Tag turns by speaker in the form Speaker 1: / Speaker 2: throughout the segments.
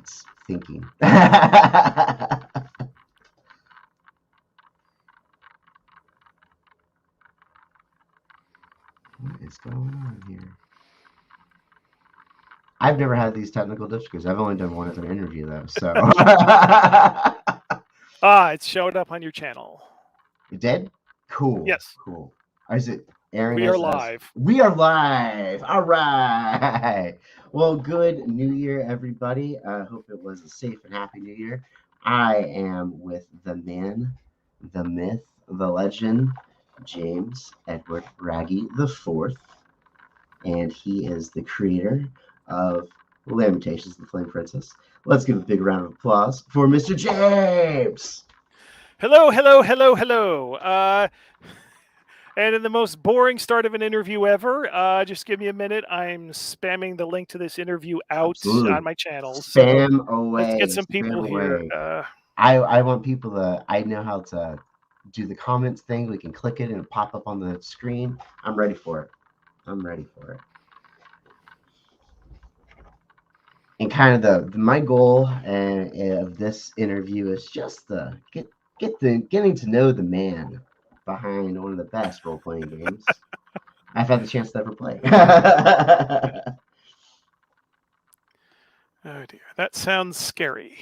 Speaker 1: It's thinking. What is going on here? I've never had these technical difficulties. I've only done one other interview though, so.
Speaker 2: It showed up on your channel.
Speaker 1: You did? Cool.
Speaker 2: Yes.
Speaker 1: Cool. Is it Aaron?
Speaker 2: We are live.
Speaker 1: We are live. All right. Well, good New Year, everybody. I hope it was a safe and happy New Year. I am with the man, the myth, the legend, James Edward Raggi the Fourth, and he is the creator of Lamentations, the Flame Princess. Let's give a big round of applause for Mr. James.
Speaker 2: Hello, hello, hello, hello. And in the most boring start of an interview ever, just give me a minute. I'm spamming the link to this interview out on my channel.
Speaker 1: Spam away.
Speaker 2: Let's get some people here.
Speaker 1: I want people to. I know how to do the comments thing. We can click it and it'll pop up on the screen. I'm ready for it. And kind of my goal of this interview is just to getting to know the man behind one of the best role-playing games I've had the chance to ever play.
Speaker 2: Oh dear, that sounds scary.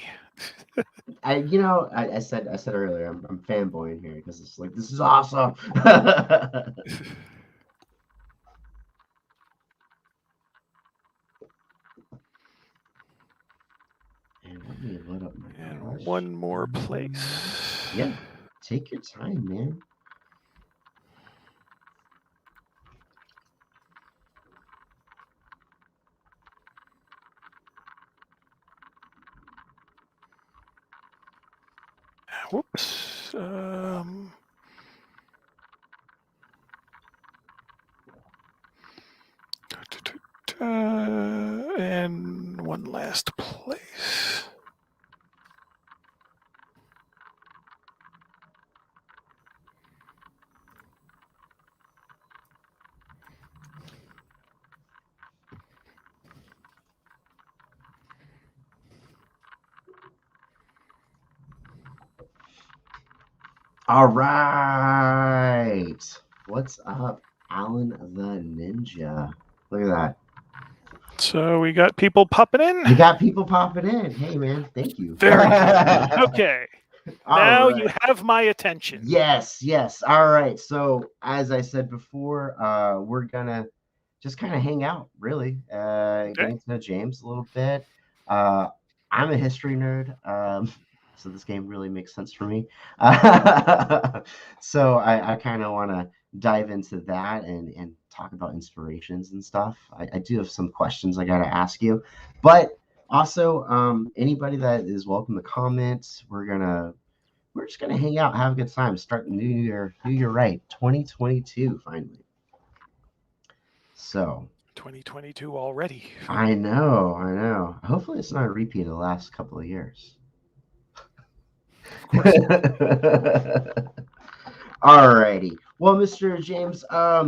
Speaker 1: I said earlier, I'm fanboying here because it's like, this is awesome. And let me load up my
Speaker 2: one more place.
Speaker 1: Yeah, take your time, man.
Speaker 2: Whoops. And one last place.
Speaker 1: All right. What's up, Alan the Ninja? Look at that.
Speaker 2: So we got people popping in?
Speaker 1: You got people popping in. Hey, man. Thank you.
Speaker 2: Very good. Okay. Now you have my attention.
Speaker 1: Yes. All right. So, as I said before, we're going to just kind of hang out, really. Getting to know James a little bit. I'm a history nerd. So this game really makes sense for me. So I kind of want to dive into that and talk about inspirations and stuff. I do have some questions I got to ask you, but also anybody that is welcome to comment. We're just gonna hang out, have a good time, start the new year right, 2022 finally. So
Speaker 2: 2022 already.
Speaker 1: I know. Hopefully it's not a repeat of the last couple of years. Alrighty. Well, Mr. James, I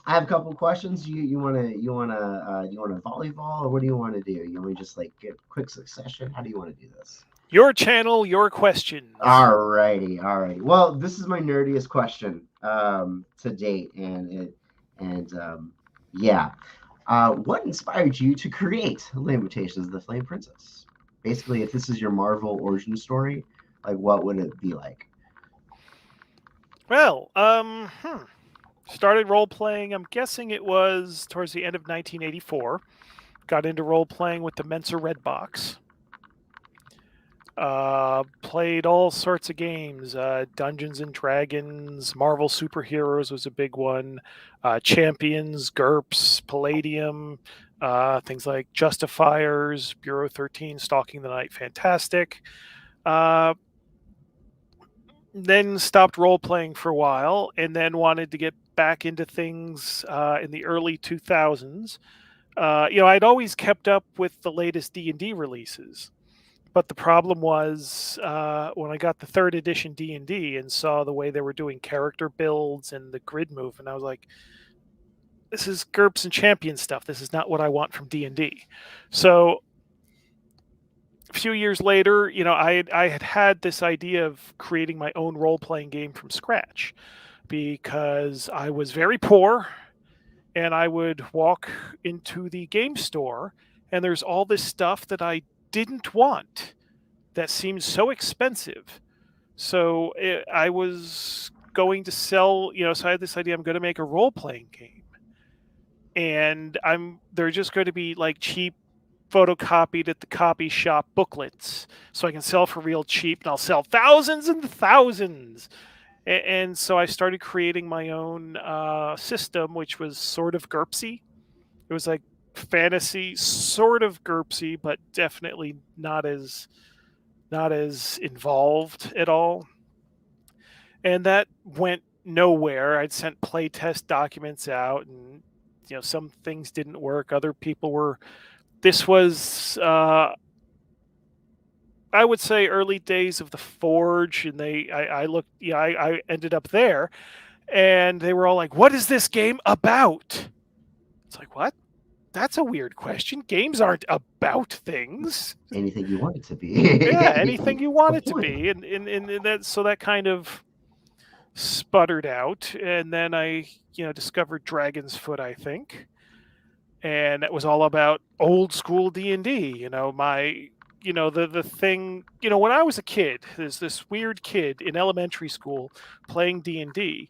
Speaker 1: have a couple of questions. You wanna volleyball, or what do you want to do? You want to just like get quick succession? How do you want to do this?
Speaker 2: Your channel, your questions.
Speaker 1: Alrighty. Well, this is my nerdiest question to date, what inspired you to create Lamentations of the Flame Princess? Basically, if this is your Marvel origin story, like, what would it be like?
Speaker 2: Well, started role-playing, I'm guessing it was towards the end of 1984. Got into role-playing with the Mensa Red Box. Played all sorts of games. Dungeons and Dragons, Marvel Superheroes was a big one. Champions, GURPS, Palladium, things like Justifiers, Bureau 13, Stalking the Night, Fantastic. Then stopped role-playing for a while, and then wanted to get back into things in the early 2000s. I'd always kept up with the latest D&D releases, but the problem was when I got the 3rd edition D&D and saw the way they were doing character builds and the grid movement, I was like, this is GURPS and Champion stuff. This is not what I want from D&D. So few years later, I had this idea of creating my own role playing game from scratch because I was very poor, and I would walk into the game store, and there's all this stuff that I didn't want that seemed so expensive. So I was going to sell, so I had this idea, I'm going to make a role playing game. And they're just going to be like cheap photocopied at the copy shop booklets, so I can sell for real cheap, and I'll sell thousands and thousands. And so I started creating my own system, which was sort of GURPSy. It was like fantasy, sort of GURPSy, but definitely not as involved at all. And that went nowhere. I'd sent playtest documents out, and some things didn't work. Other people were. This was, I would say, early days of the Forge, and I looked. I ended up there, and they were all like, "What is this game about?" It's like, what? That's a weird question. Games aren't about things.
Speaker 1: Anything you want it to
Speaker 2: Yeah,
Speaker 1: be.
Speaker 2: anything you
Speaker 1: The
Speaker 2: want it to
Speaker 1: point.
Speaker 2: be, and that kind of sputtered out, and then I discovered Dragon's Foot, I think, and it was all about old school D&D. The thing, when I was a kid, there's this weird kid in elementary school playing D&D.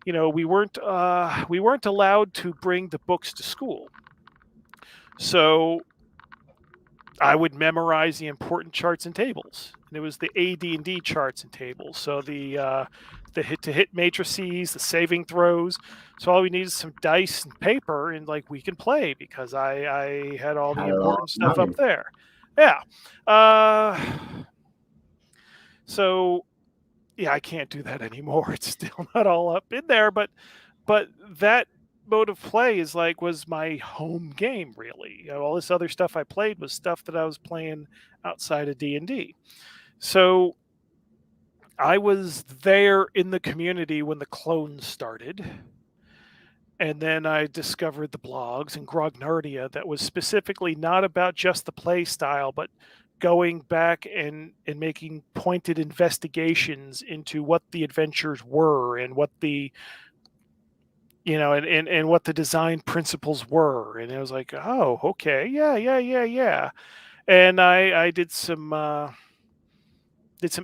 Speaker 2: We weren't allowed to bring the books to school, so I would memorize the important charts and tables. And it was the AD&D charts and tables. So the hit-to-hit matrices, the saving throws. So all we need is some dice and paper, and like we can play because I had all the
Speaker 1: Had it all
Speaker 2: important stuff up
Speaker 1: mounted.
Speaker 2: there. Yeah. Uh, so yeah, I can't do that anymore. It's still not all up in there, but that mode of play was my home game, really. All this other stuff I played was stuff that I was playing outside of D&D. So I was there in the community when the clones started, and then I discovered the blogs and Grognardia that was specifically not about just the play style, but going back and making pointed investigations into what the adventures were, and what the and what the design principles were. And it was like, oh, okay, yeah, yeah, yeah, yeah. And I did some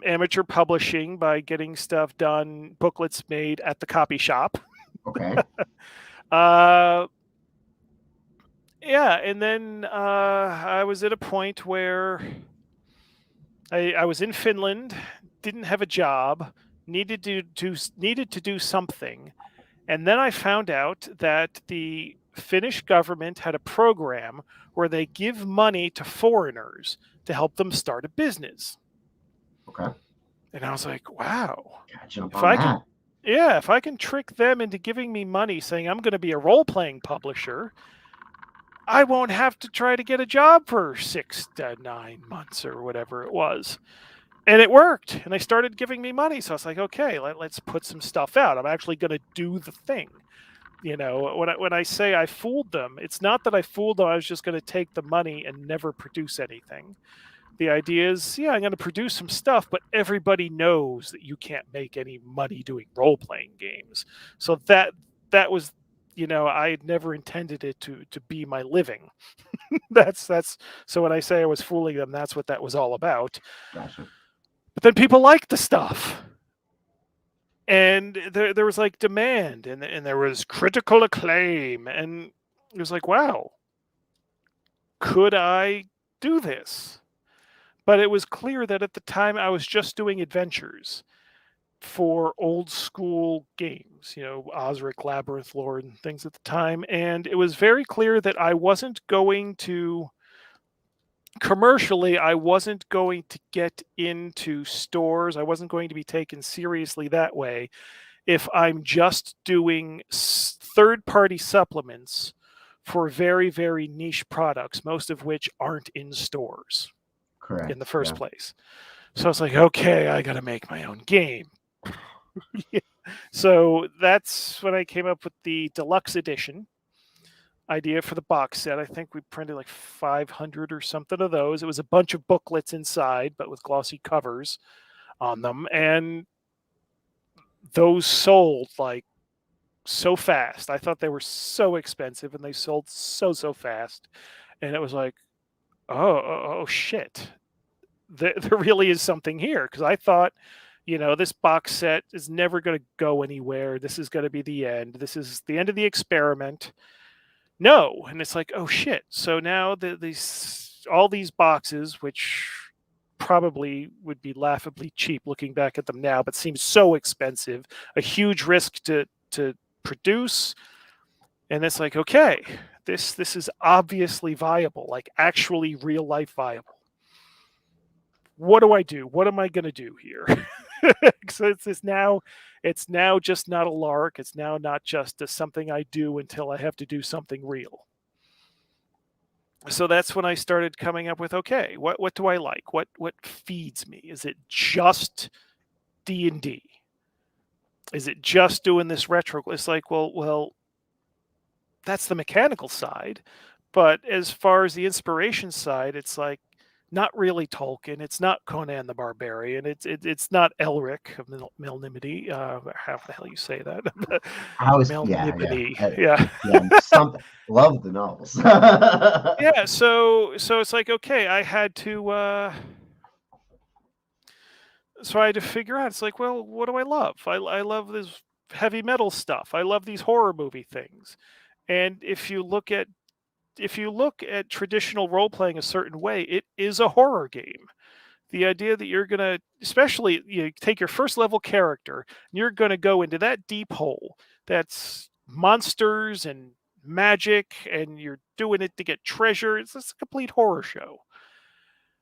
Speaker 2: amateur publishing by getting stuff done, booklets made at the copy shop.
Speaker 1: Okay.
Speaker 2: uh yeah, and then I was at a point where I was in Finland, didn't have a job, needed to do something. And then I found out that the Finnish government had a program where they give money to foreigners to help them start a business.
Speaker 1: Okay.
Speaker 2: And I was like, wow,
Speaker 1: Gotta jump
Speaker 2: if
Speaker 1: on
Speaker 2: I can,
Speaker 1: that.
Speaker 2: yeah, if I can trick them into giving me money saying I'm going to be a role playing publisher, I won't have to try to get a job for 6 to 9 months or whatever it was. And it worked. And they started giving me money. So I was like, okay, let's put some stuff out. I'm actually going to do the thing. When I say I fooled them, it's not that I fooled them. I was just going to take the money and never produce anything. The idea is, yeah, I'm going to produce some stuff, but everybody knows that you can't make any money doing role playing games. So that was, I had never intended it to be my living. That's so when I say I was fooling them, that's what that was all about.
Speaker 1: Gotcha.
Speaker 2: But then people liked the stuff, and there was like demand, and there was critical acclaim, and it was like, wow, could I do this? But it was clear that at the time I was just doing adventures for old school games, Osric, Labyrinth Lord, and things at the time. And it was very clear that commercially, I wasn't going to get into stores. I wasn't going to be taken seriously that way if I'm just doing third party supplements for very, very niche products, most of which aren't in stores in the
Speaker 1: Correct.
Speaker 2: first
Speaker 1: Yeah.
Speaker 2: place. So I was like, okay, I got to make my own game. Yeah. So that's when I came up with the deluxe edition. idea for the box set. I think we printed like 500 or something of those. It was a bunch of booklets inside, but with glossy covers on them. And those sold like so fast. I thought they were so expensive and they sold so fast. And it was like, oh shit. There really is something here, because I thought, this box set is never going to go anywhere. This is going to be the end. This is the end of the experiment. No, and it's like, oh shit. So now these all these boxes, which probably would be laughably cheap looking back at them now, but seems so expensive, a huge risk to produce. And it's like, okay, this is obviously viable, like actually real life viable. What do I do? What am I going to do here? So it's now just not a lark. It's now not just something I do until I have to do something real. So that's when I started coming up with, okay, what do I like? What feeds me? Is it just D&D? Is it just doing this retro? It's like, well, that's the mechanical side, but as far as the inspiration side, it's like not really Tolkien. It's not Conan the Barbarian. It's not Elric of Melnimity. How the hell you say that?
Speaker 1: I was, yeah,
Speaker 2: Melnimity. Yeah.
Speaker 1: yeah, something. Love the novels.
Speaker 2: Yeah. So it's like, okay, so I had to figure out. It's like, well, what do I love? I love this heavy metal stuff. I love these horror movie things. And if you look at traditional role playing a certain way, it is a horror game. The idea that you're gonna, especially take your first level character, and you're gonna go into that deep hole that's monsters and magic, and you're doing it to get treasure. It's just a complete horror show.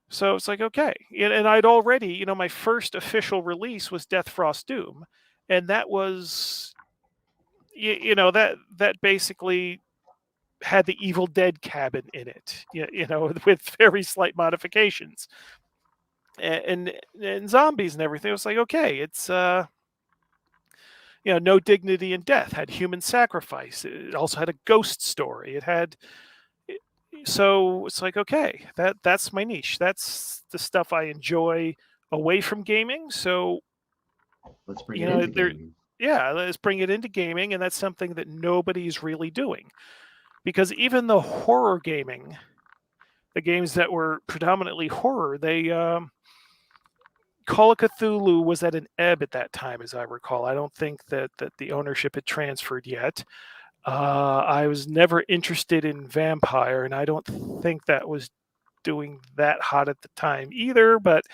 Speaker 2: So it's like, okay, and I'd already, my first official release was Death Frost Doom, and that was, that basically had the Evil Dead cabin in it, with very slight modifications, and zombies and everything. It was like, okay, it's no dignity in death. Had human sacrifice. It also had a ghost story. It had, so it's like, okay, that's my niche. That's the stuff I enjoy away from gaming. So
Speaker 1: Let's bring it into
Speaker 2: there,
Speaker 1: gaming.
Speaker 2: yeah, let's bring it into gaming, and that's something that nobody's really doing, because even the horror gaming, the games that were predominantly horror, they Call of Cthulhu was at an ebb at that time, as I recall. I don't think that the ownership had transferred yet. I was never interested in Vampire, and I don't think that was doing that hot at the time either. But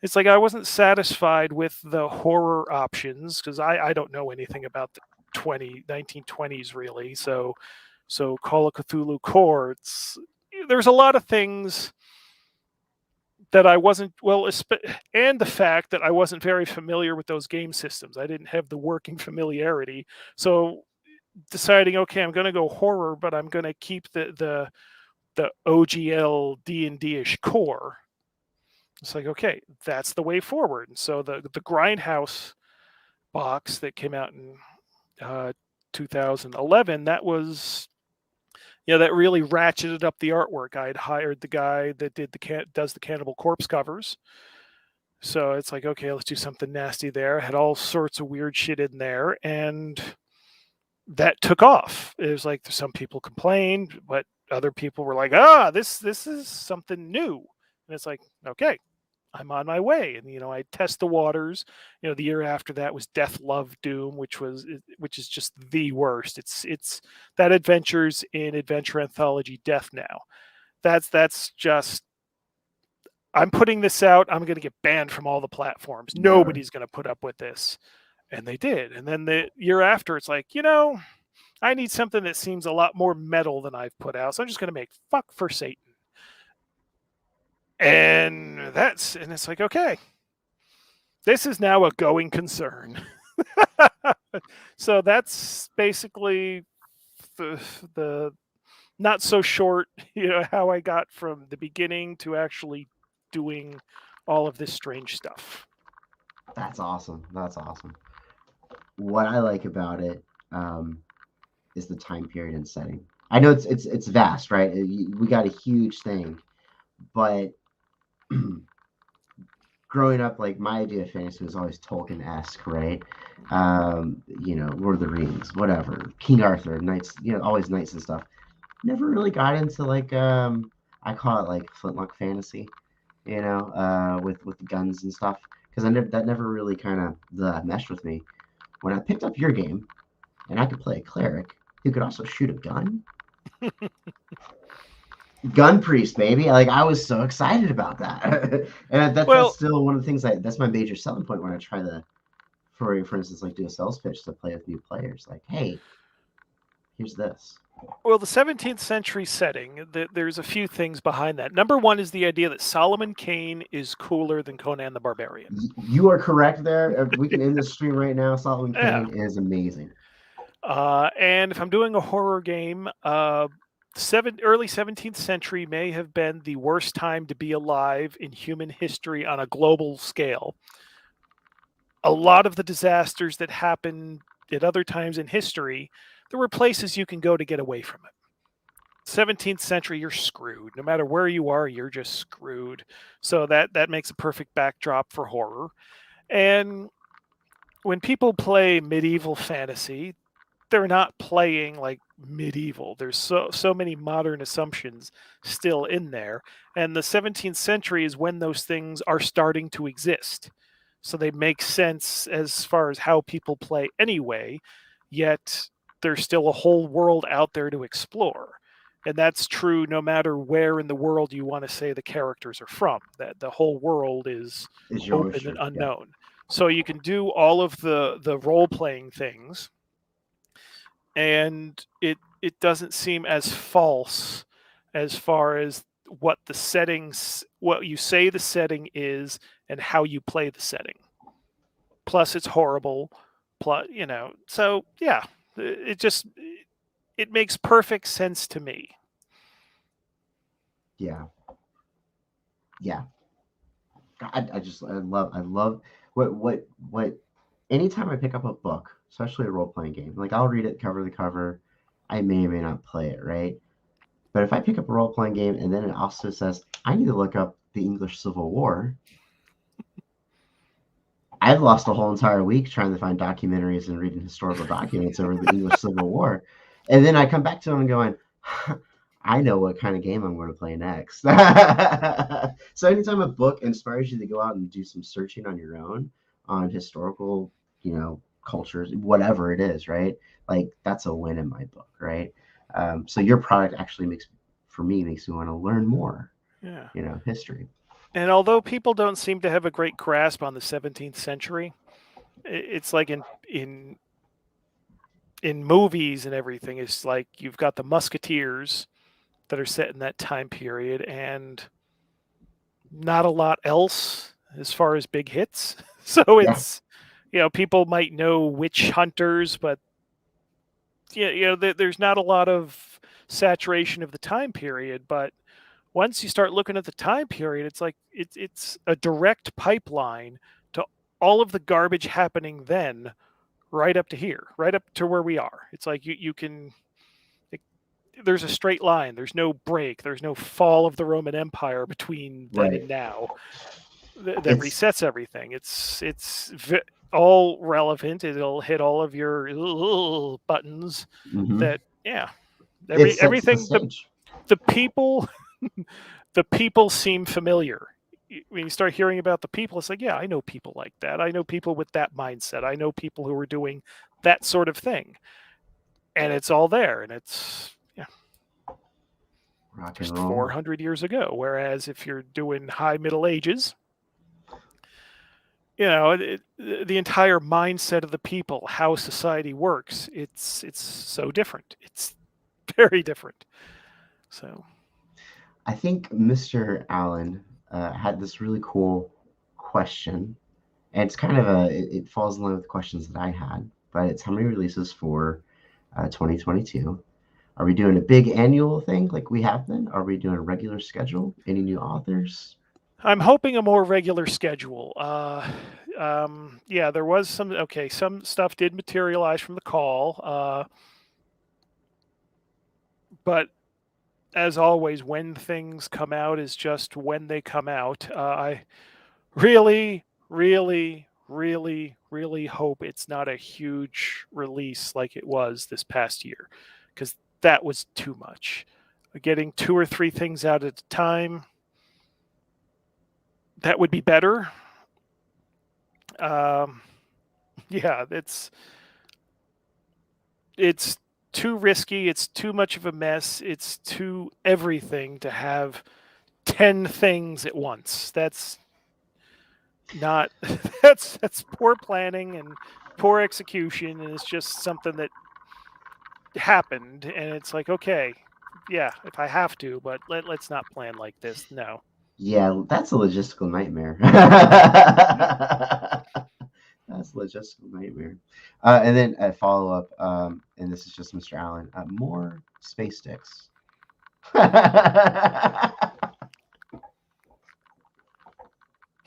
Speaker 2: it's like I wasn't satisfied with the horror options, because I don't know anything about the 1920s really. So Call of Cthulhu Core, there's a lot of things that I wasn't and the fact that I wasn't very familiar with those game systems. I didn't have the working familiarity. So deciding, okay, I'm going to go horror, but I'm going to keep the OGL D&D-ish core. It's like, okay, that's the way forward. And so the Grindhouse box that came out in 2011, that was, that really ratcheted up the artwork. I had hired the guy that does the Cannibal Corpse covers. So it's like, okay, let's do something nasty there. Had all sorts of weird shit in there, and that took off. It was like some people complained, but other people were like, this is something new. And it's like, okay, I'm on my way. And I test the waters. The year after that was Death Love Doom, which is just the worst. It's that Adventures in Adventure Anthology Death now. That's just, I'm putting this out. I'm going to get banned from all the platforms.
Speaker 1: Never.
Speaker 2: Nobody's going to put up with this. And they did. And then the year after, it's like, I need something that seems a lot more metal than I've put out. So I'm just going to make Fuck for Satan. And it's like, okay, this is now a going concern. So that's basically the not so short, how I got from the beginning to actually doing all of this strange stuff.
Speaker 1: That's awesome. That's awesome. What I like about it is the time period and setting. I know it's vast, right? We got a huge thing, but growing up, like my idea of fantasy was always Tolkien-esque, right? Lord of the Rings, whatever, King Arthur, knights, always knights and stuff. Never really got into like I call it like flintlock fantasy, with guns and stuff, because that never really kind of meshed with me. When I picked up your game and I could play a cleric who could also shoot a gun, gun priest, baby. Like I was so excited about that, and that's
Speaker 2: Well,
Speaker 1: still one of the things that's my major selling point when I try to, for instance, like do a sales pitch to play with new players. Like, hey, here's this.
Speaker 2: well, the 17th century setting, there's a few things behind that. Number one is the idea that Solomon Kane is cooler than Conan the Barbarian.
Speaker 1: You are correct there. We can end this stream right now. Solomon
Speaker 2: Yeah.
Speaker 1: Kane is amazing.
Speaker 2: And if I'm doing a horror game, early 17th century may have been the worst time to be alive in human history on a global scale. A lot of the disasters that happened at other times in history, there were places you can go to get away from it. 17th century, you're screwed. No matter where you are, you're just screwed. So that makes a perfect backdrop for horror. And when people play medieval fantasy, they're not playing like medieval. There's so many modern assumptions still in there, and the 17th century is when those things are starting to exist. So they make sense as far as how people play anyway, yet there's still a whole world out there to explore. And that's true no matter where in the world you want to say the characters are from. That the whole world is
Speaker 1: Is your
Speaker 2: open and
Speaker 1: oyster? Yeah,
Speaker 2: unknown. So you can do all of the role playing things, and it doesn't seem as false as far as what you say the setting is and how you play the setting. Plus it's horrible. Plus, so yeah, it makes perfect sense to me.
Speaker 1: yeah, yeah. I love what. Anytime I pick up a book, especially a role playing game, like I'll read it cover to cover. I may or may not play it, right? But if I pick up a role playing game and then it also says I need to look up the English Civil War, I've lost a whole entire week trying to find documentaries and reading historical documents over the English Civil War. And then I come back to them and going, I know what kind of game I'm going to play next. So anytime a book inspires you to go out and do some searching on your own on historical, cultures, whatever it is, right? Like that's a win in my book, right? So your product actually makes me want to learn more,
Speaker 2: Yeah.
Speaker 1: history.
Speaker 2: And although people don't seem to have a great grasp on the 17th century, it's like in movies and everything, it's like you've got the musketeers that are set in that time period and not a lot else as far as big hits. So
Speaker 1: Yeah,
Speaker 2: it's, people might know witch hunters, but there's not a lot of saturation of the time period. But once you start looking at the time period, it's like it's a direct pipeline to all of the garbage happening then, right up to here, right up to where we are. It's like you can there's a straight line. There's no break. There's no fall of the Roman Empire between then
Speaker 1: right.
Speaker 2: and now that
Speaker 1: It's
Speaker 2: resets everything. All relevant. It'll hit all of your buttons.
Speaker 1: mhm.
Speaker 2: That yeah,
Speaker 1: It sets the
Speaker 2: everything.
Speaker 1: stage.
Speaker 2: The people the people seem familiar. When you start hearing about the people, it's like, yeah, I know people like that. I know people with that mindset. I know people who are doing that sort of thing, and it's all there, and it's
Speaker 1: Rock and
Speaker 2: just
Speaker 1: roll.
Speaker 2: 400 years ago. Whereas if you're doing high Middle Ages, the entire mindset of the people, how society works, it's so different. It's very different. So
Speaker 1: I think Mr. Allen had this really cool question, and it's kind of it falls in line with the questions that I had, but it's how many releases for 2022? Are we doing a big annual thing like we have been? Are we doing a regular schedule? Any new authors?
Speaker 2: I'm hoping a more regular schedule. Yeah, there was some. Okay, some stuff did materialize from the call, But as always, when things come out is just when they come out. I really, really, really, really hope it's not a huge release like it was this past year, because that was too much. Getting two or three things out at a time, that would be better. Um, yeah, it's too risky. It's too much of a mess. It's too everything to have 10 things at once. That's not that's poor planning and poor execution, and it's just something that happened, and it's like, okay, yeah, if I have to, but let's not plan like this. No.
Speaker 1: Yeah, that's a logistical nightmare. That's a logistical nightmare. And then a follow up, and this is just Mr. Allen. More space sticks.
Speaker 2: I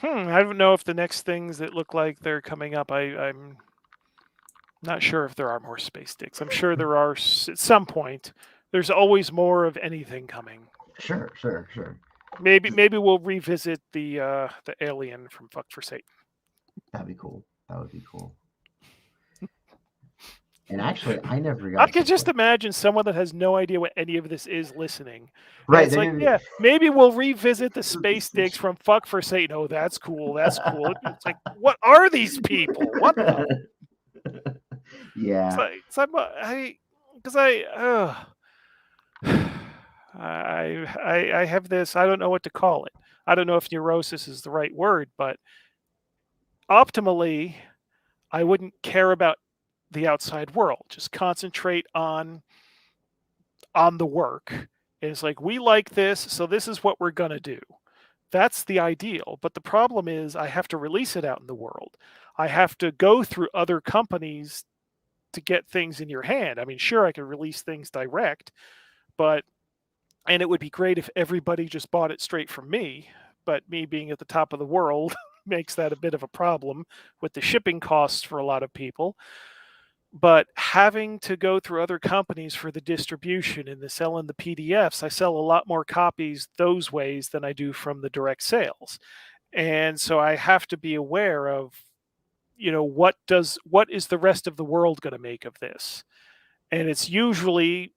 Speaker 2: don't know if the next things that look like they're coming up, I'm not sure if there are more space sticks. I'm sure there are at some point. There's always more of anything coming.
Speaker 1: Sure, sure, sure.
Speaker 2: Maybe we'll revisit the alien from Fuck for Satan.
Speaker 1: That'd be cool. That would be cool. And actually, I never
Speaker 2: I
Speaker 1: got to
Speaker 2: could just
Speaker 1: play.
Speaker 2: imagine someone that has no idea what any of this is listening. And
Speaker 1: Right,
Speaker 2: it's
Speaker 1: they're
Speaker 2: like,
Speaker 1: gonna
Speaker 2: yeah, maybe we'll revisit the
Speaker 1: be.
Speaker 2: space sticks from Fuck for Satan. Oh, that's cool. That's cool. It's like, what are these people? What the? It's
Speaker 1: Yeah,
Speaker 2: like, it's like I, because I have this. I don't know what to call it. I don't know if neurosis is the right word, but optimally, I wouldn't care about the outside world. Just concentrate on the work. And it's like, we like this, so this is what we're going to do. That's the ideal. But the problem is, I have to release it out in the world. I have to go through other companies to get things in your hand. I mean, sure, I could release things direct, but, and it would be great if everybody just bought it straight from me. But me being at the top of the world makes that a bit of a problem with the shipping costs for a lot of people. But having to go through other companies for the distribution and the selling the PDFs, I sell a lot more copies those ways than I do from the direct sales. And so I have to be aware of, what is the rest of the world going to make of this? And it's usually,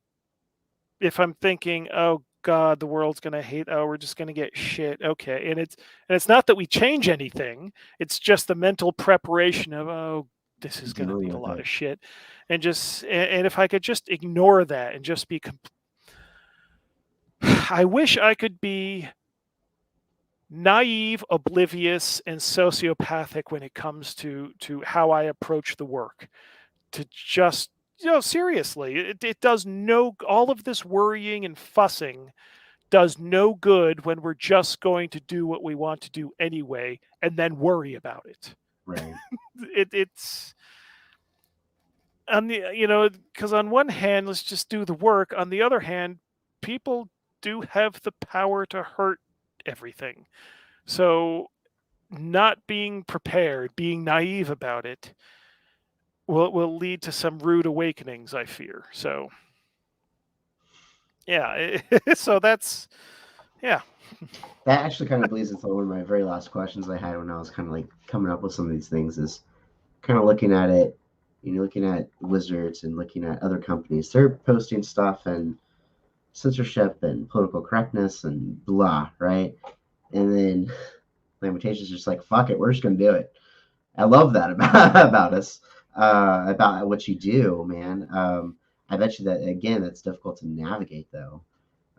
Speaker 2: if I'm thinking, oh God, the world's going to hate, oh, we're just going to get shit. Okay. And it's not that we change anything. It's just the mental preparation of, oh, this is going to
Speaker 1: dealing
Speaker 2: be a
Speaker 1: with
Speaker 2: lot
Speaker 1: it.
Speaker 2: of shit. And if I could just ignore that and just be, I wish I could be naive, oblivious, and sociopathic when it comes to how I approach the work. To just, seriously, it does no, all of this worrying and fussing does no good when we're just going to do what we want to do anyway and then worry about it.
Speaker 1: Right.
Speaker 2: It's on the, because on one hand, let's just do the work. On the other hand, people do have the power to hurt everything. So not being prepared, being naive about it, will lead to some rude awakenings, I fear. So yeah, so that's, yeah.
Speaker 1: That actually kind of bleeds into one of my very last questions I had when I was kind of like coming up with some of these things is kind of looking at it, looking at Wizards and looking at other companies. They're posting stuff and censorship and political correctness and blah, right? And then Lamentations just like, fuck it, we're just gonna do it. I love that about us, about what you do, man. I bet you that again, that's difficult to navigate though.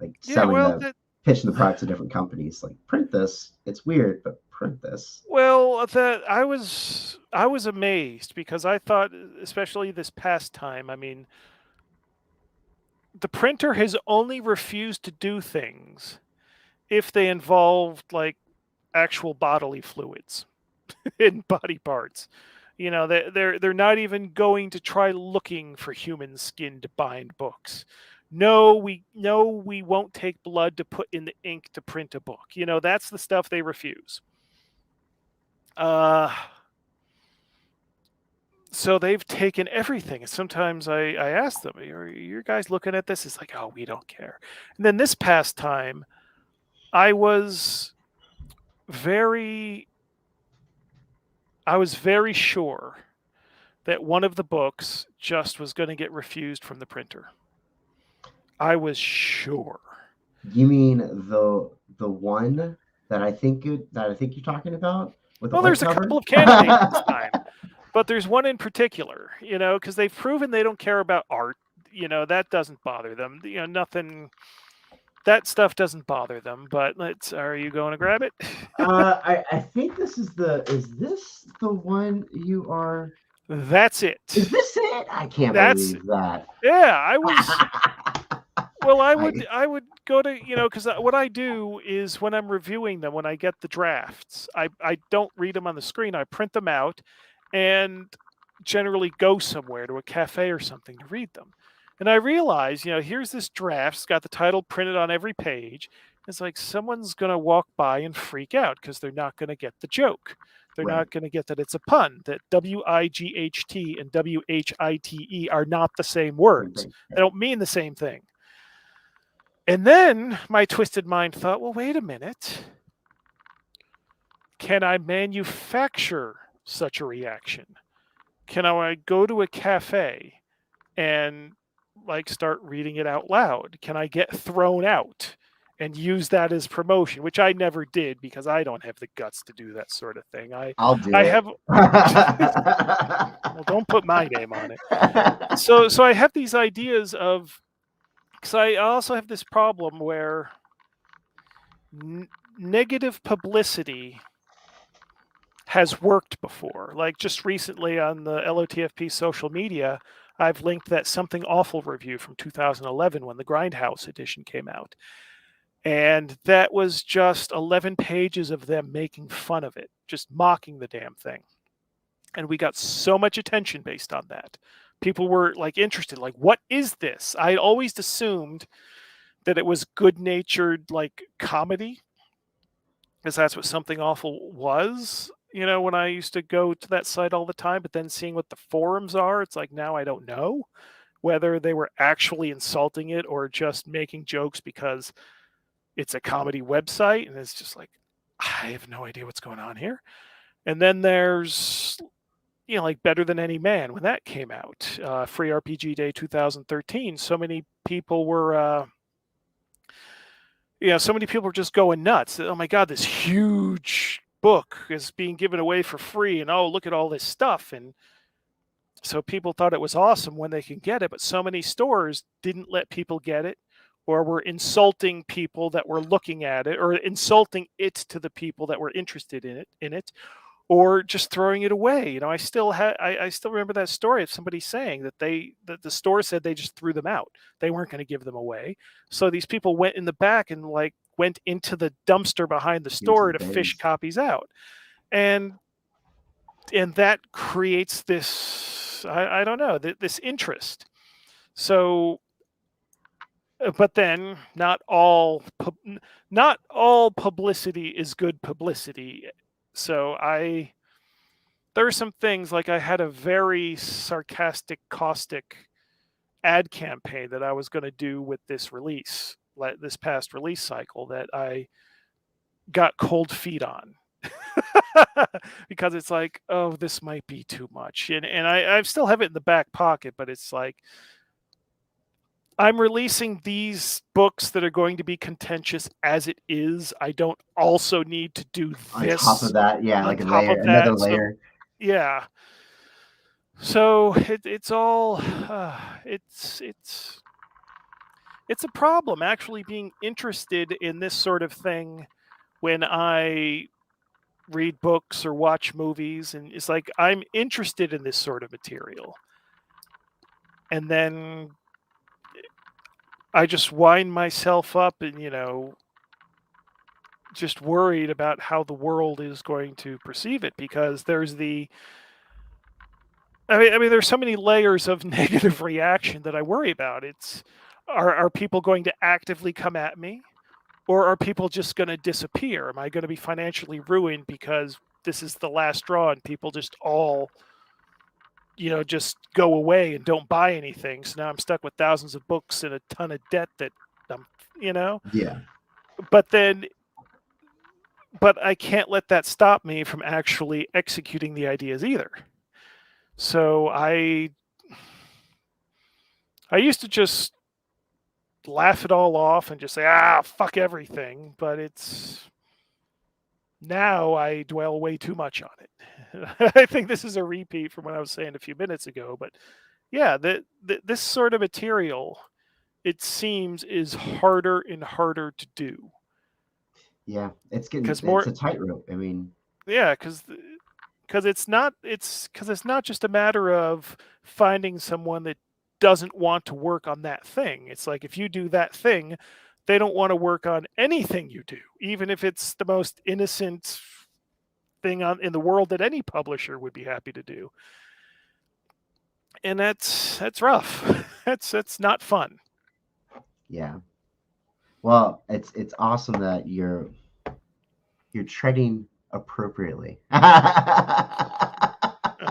Speaker 1: Like
Speaker 2: Yeah,
Speaker 1: selling
Speaker 2: well,
Speaker 1: the pitching the product to different companies. Like print this. It's weird, but print this.
Speaker 2: that I was amazed because I thought, especially this past time, I mean, the printer has only refused to do things if they involved like actual bodily fluids in body parts. They're not even going to try looking for human skin to bind books. No, we won't take blood to put in the ink to print a book. That's the stuff they refuse. Uh so they've taken everything. And sometimes I ask them, are you guys looking at this? It's like, oh, we don't care. And then this past time, I was very I was very sure that one of the books just was going to get refused from the printer. I was sure.
Speaker 1: You mean the one that I think you're talking about with the
Speaker 2: Well,
Speaker 1: white
Speaker 2: there's a
Speaker 1: cover?
Speaker 2: couple of candidates this time, but there's one in particular, because they've proven they don't care about art. That doesn't bother them. Nothing. That stuff doesn't bother them. But are you going to grab it?
Speaker 1: I think is this the one you are?
Speaker 2: That's it.
Speaker 1: Is this it? I can't
Speaker 2: That's
Speaker 1: believe that.
Speaker 2: yeah. I was Well, I
Speaker 1: I
Speaker 2: would I would go to because what I do is when I'm reviewing them, when I get the drafts, I don't read them on the screen. I print them out, and generally go somewhere to a cafe or something to read them. And I realize, here's this draft. It's got the title printed on every page. It's like someone's gonna walk by and freak out because they're not gonna get the joke. They're
Speaker 1: right,
Speaker 2: not going to get that it's a pun, that WIGHT and WHITE are not the same
Speaker 1: same
Speaker 2: words.
Speaker 1: thing.
Speaker 2: They don't mean the same thing. And then my twisted mind thought, well, wait a minute. Can I manufacture such a reaction? Can I go to a cafe and start reading it out loud? Can I get thrown out and use that as promotion, which I never did because I don't have the guts to do that sort of thing.
Speaker 1: I'll do
Speaker 2: I
Speaker 1: it.
Speaker 2: have well, don't put my name on it. So I have these ideas of because I also have this problem where negative publicity has worked before. Like just recently on the LOTFP social media, I've linked that Something Awful review from 2011 when the Grindhouse edition came out. And that was just 11 pages of them making fun of it, just mocking the damn thing. And we got so much attention based on that. People were interested, what is this? I always assumed that it was good natured comedy, because that's what Something Awful was, when I used to go to that site all the time. But then seeing what the forums are, it's like now I don't know whether they were actually insulting it or just making jokes because it's a comedy website. And it's just like, I have no idea what's going on here. And then there's, Better Than Any Man, when that came out, Free RPG Day 2013. So many people were so many people were just going nuts. Oh my God, this huge book is being given away for free, and oh, look at all this stuff. And so people thought it was awesome when they can get it, but so many stores didn't let people get it, or were insulting people that were looking at it, or insulting it to the people that were interested in it, or just throwing it away. I still remember that story of somebody saying that the store said they just threw them out. They weren't going to give them away. So these people went in the back and went into the dumpster behind the store to fish copies out. And that creates this, I don't know, this interest. So but then not all publicity is good publicity. So there are some things, like I had a very sarcastic, caustic ad campaign that I was going to do with this release, this past release cycle, that I got cold feet on. Because it's like, oh, this might be too much. And I still have it in the back pocket, but it's like, I'm releasing these books that are going to be contentious as it is. I don't also need to do this
Speaker 1: on top of that. Yeah,
Speaker 2: on
Speaker 1: like
Speaker 2: top of
Speaker 1: another
Speaker 2: that. So
Speaker 1: layer.
Speaker 2: yeah. So it's all it's a problem actually being interested in this sort of thing when I read books or watch movies, and it's like I'm interested in this sort of material. And then I just wind myself up and, just worried about how the world is going to perceive it, because there's there's so many layers of negative reaction that I worry about. Are people going to actively come at me, or are people just going to disappear? Am I going to be financially ruined because this is the last straw and people just all just go away and don't buy anything. So now I'm stuck with thousands of books and a ton of debt that I'm, you know.
Speaker 1: Yeah.
Speaker 2: But then, but I can't let that stop me from actually executing the ideas either. So I used to just laugh it all off and just say, fuck everything. But it's now I dwell way too much on it. I think this is a repeat from what I was saying a few minutes ago. But yeah, this sort of material, it seems, is harder and harder to do.
Speaker 1: Yeah.
Speaker 2: Because
Speaker 1: it's
Speaker 2: more,
Speaker 1: a tightrope. I mean,
Speaker 2: yeah, because it's not just a matter of finding someone that doesn't want to work on that thing. It's like if you do that thing, they don't want to work on anything you do, even if it's the most innocent thing in the world that any publisher would be happy to do. And that's rough. That's not fun.
Speaker 1: yeah. Well, it's awesome that you're treading appropriately.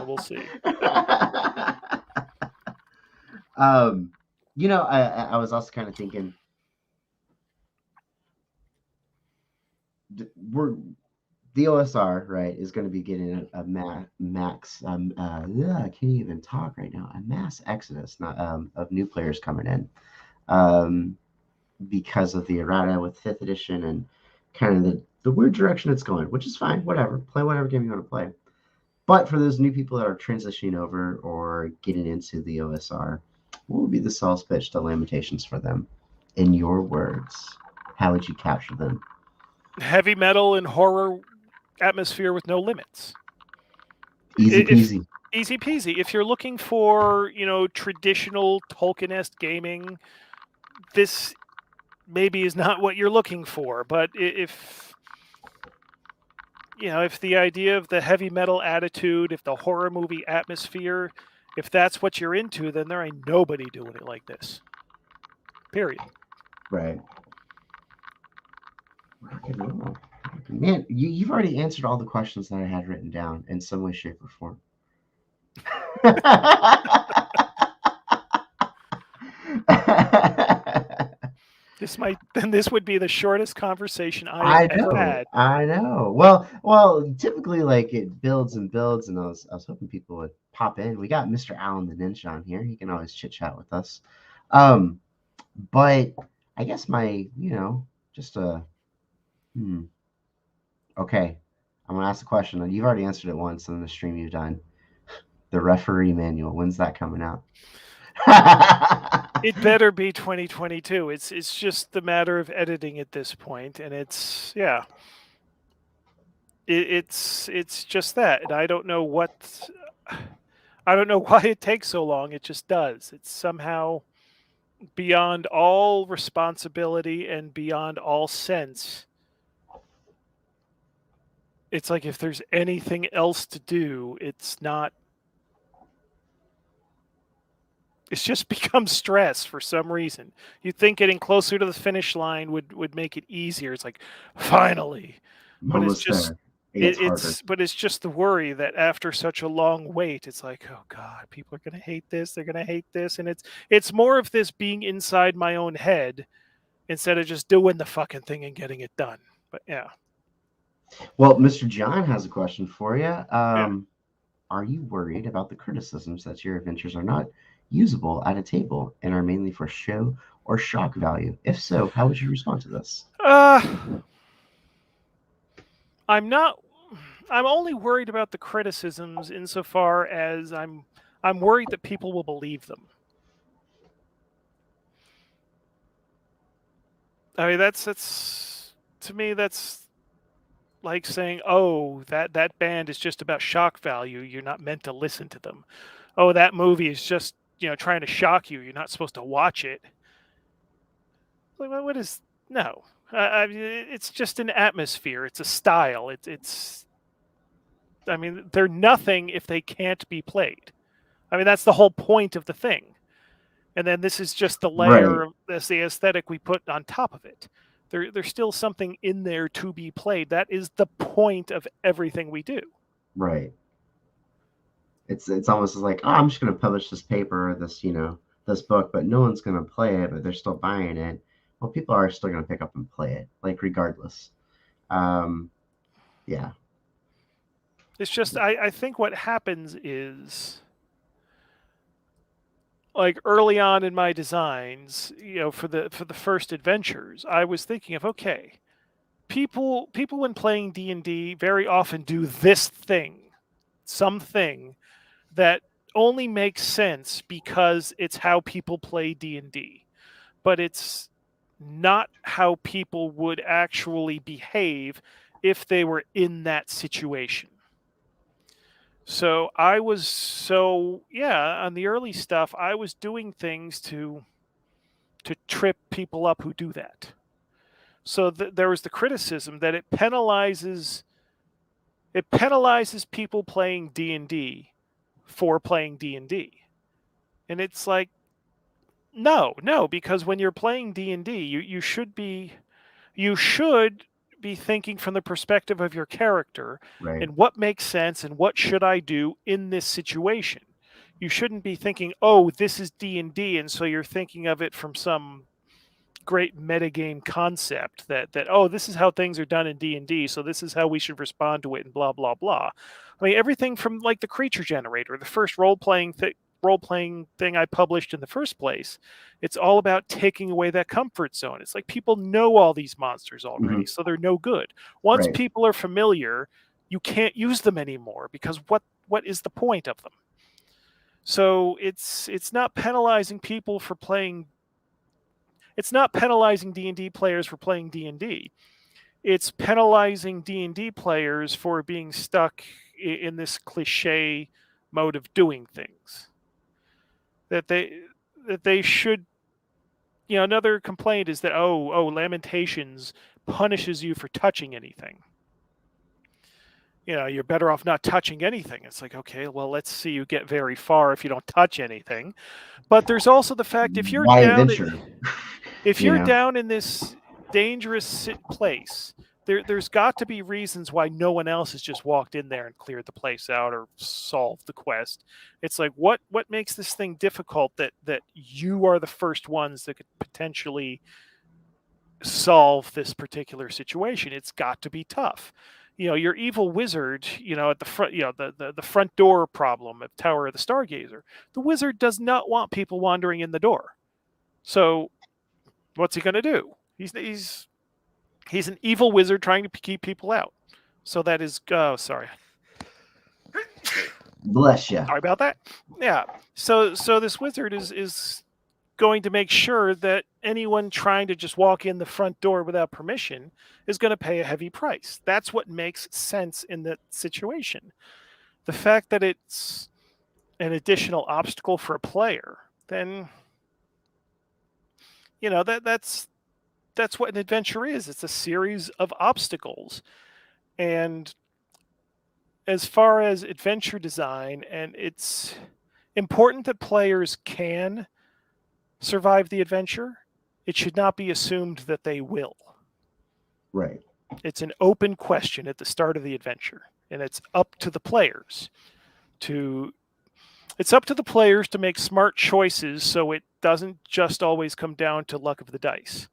Speaker 2: We'll see.
Speaker 1: um, I was also kind of thinking we're the OSR, right, is going to be getting a max. I can't even talk right now. A mass exodus, not of new players coming in, um, because of the errata with fifth edition and kind of the weird direction it's going, which is fine. Whatever, play whatever game you want to play. But for those new people that are transitioning over or getting into the OSR, what would be the sales pitch to Lamentations for them? In your words, how would you capture them?
Speaker 2: Heavy metal and horror atmosphere with no limits.
Speaker 1: Easy
Speaker 2: If
Speaker 1: peasy.
Speaker 2: easy peasy. If you're looking for, traditional Tolkien-esque gaming, this maybe is not what you're looking for. But if the idea of the heavy metal attitude, if the horror movie atmosphere, if that's what you're into, then there ain't nobody doing it like this. Period.
Speaker 1: Right. Rock and roll. Man, you've already answered all the questions that I had written down in some way, shape, or form.
Speaker 2: This would be the shortest conversation I have
Speaker 1: I
Speaker 2: ever
Speaker 1: know,
Speaker 2: had.
Speaker 1: I know. Well, typically like it builds and builds, and I was hoping people would pop in. We got Mr. Alan the Ninja on here. He can always chit chat with us. Um, but I guess just a hmm. Okay, I'm gonna ask a question. You've already answered it once in the stream you've done. The referee manual. When's that coming out?
Speaker 2: It better be 2022. It's just the matter of editing at this point, and it's yeah. It's just that, and I don't know I don't know why it takes so long. It just does. It's somehow beyond all responsibility and beyond all sense. It's like if there's anything else to do, it's not. It's just become stress for some reason. You'd think getting closer to the finish line would make it easier. It's like finally,
Speaker 1: I'm
Speaker 2: but it's
Speaker 1: almost
Speaker 2: just
Speaker 1: there. It gets harder.
Speaker 2: it's just the worry that after such a long wait, it's like, oh god, people are gonna hate this. They're gonna hate this, and it's more of this being inside my own head instead of just doing the fucking thing and getting it done. But yeah,
Speaker 1: Well, Mr. John has a question for you.
Speaker 2: yeah.
Speaker 1: Are you worried about the criticisms that your adventures are not usable at a table and are mainly for show or shock value? If so, how would you respond to this?
Speaker 2: Uh, I'm not. I'm only worried about the criticisms insofar as I'm worried that people will believe them. I mean, that's to me that's like saying, "Oh, that band is just about shock value. You're not meant to listen to them. Oh, that movie is just trying to shock you. You're not supposed to watch it." Like, what is no? It's just an atmosphere. It's a style. It's. I mean, they're nothing if they can't be played. I mean, that's the whole point of the thing. And then this is just the
Speaker 1: Right,
Speaker 2: layer of that's the aesthetic we put on top of it. There's still something in there to be played. That is the point of everything we do.
Speaker 1: right. It's almost like, oh, I'm just going to publish this paper or this, this book, but no one's going to play it, but they're still buying it. Well, people are still going to pick up and play it, like regardless. Um, yeah,
Speaker 2: It's just I think what happens is, like, early on in my designs, for the first adventures, I was thinking of, okay, people when playing D&D very often do this thing, something that only makes sense because it's how people play D&D, but it's not how people would actually behave if they were in that situation. So yeah, on the early stuff, I was doing things to trip people up who do that. So there was the criticism that it penalizes people playing D&D for playing D&D. And it's like, no, because when you're playing D&D, you should be thinking from the perspective of your character
Speaker 1: right.
Speaker 2: and what makes sense and what should I do in this situation. You shouldn't be thinking, oh, this is D&D, and so you're thinking of it from some great metagame concept that oh, this is how things are done in D&D, so this is how we should respond to it, and blah blah blah. I mean, everything from like the creature generator, the first role-playing thing I published in the first place, it's all about taking away that comfort zone. It's like people know all these monsters
Speaker 1: Hmm.
Speaker 2: already, so they're no good. Once
Speaker 1: Right.
Speaker 2: people are familiar, you can't use them anymore because what is the point of them? So it's not penalizing people for playing. It's not penalizing D&D players for playing D&D. It's penalizing D&D players for being stuck in this cliche mode of doing things. That they should, another complaint is that Lamentations punishes you for touching anything. You're better off not touching anything. It's like, okay, well, let's see you get very far if you don't touch anything. But there's also the fact,
Speaker 1: Why adventure?
Speaker 2: if
Speaker 1: You
Speaker 2: you're
Speaker 1: know.
Speaker 2: down in this dangerous place, there's got to be reasons why no one else has just walked in there and cleared the place out or solved the quest. It's like, what makes this thing difficult that you are the first ones that could potentially solve this particular situation? It's got to be tough. Your evil wizard, at the front, the front door problem of Tower of the Stargazer. The wizard does not want people wandering in the door. So what's he going to do? He's an evil wizard trying to keep people out. So that is, oh, sorry,
Speaker 1: Bless you.
Speaker 2: sorry about that. Yeah. So this wizard is going to make sure that anyone trying to just walk in the front door without permission is going to pay a heavy price. That's what makes sense in that situation. The fact that it's an additional obstacle for a player, then that's what an adventure is. It's a series of obstacles. And as far as adventure design, and it's important that players can survive the adventure, it should not be assumed that they will.
Speaker 1: Right.
Speaker 2: It's an open question at the start of the adventure, and it's up to the players to make smart choices so it doesn't just always come down to luck of the dice.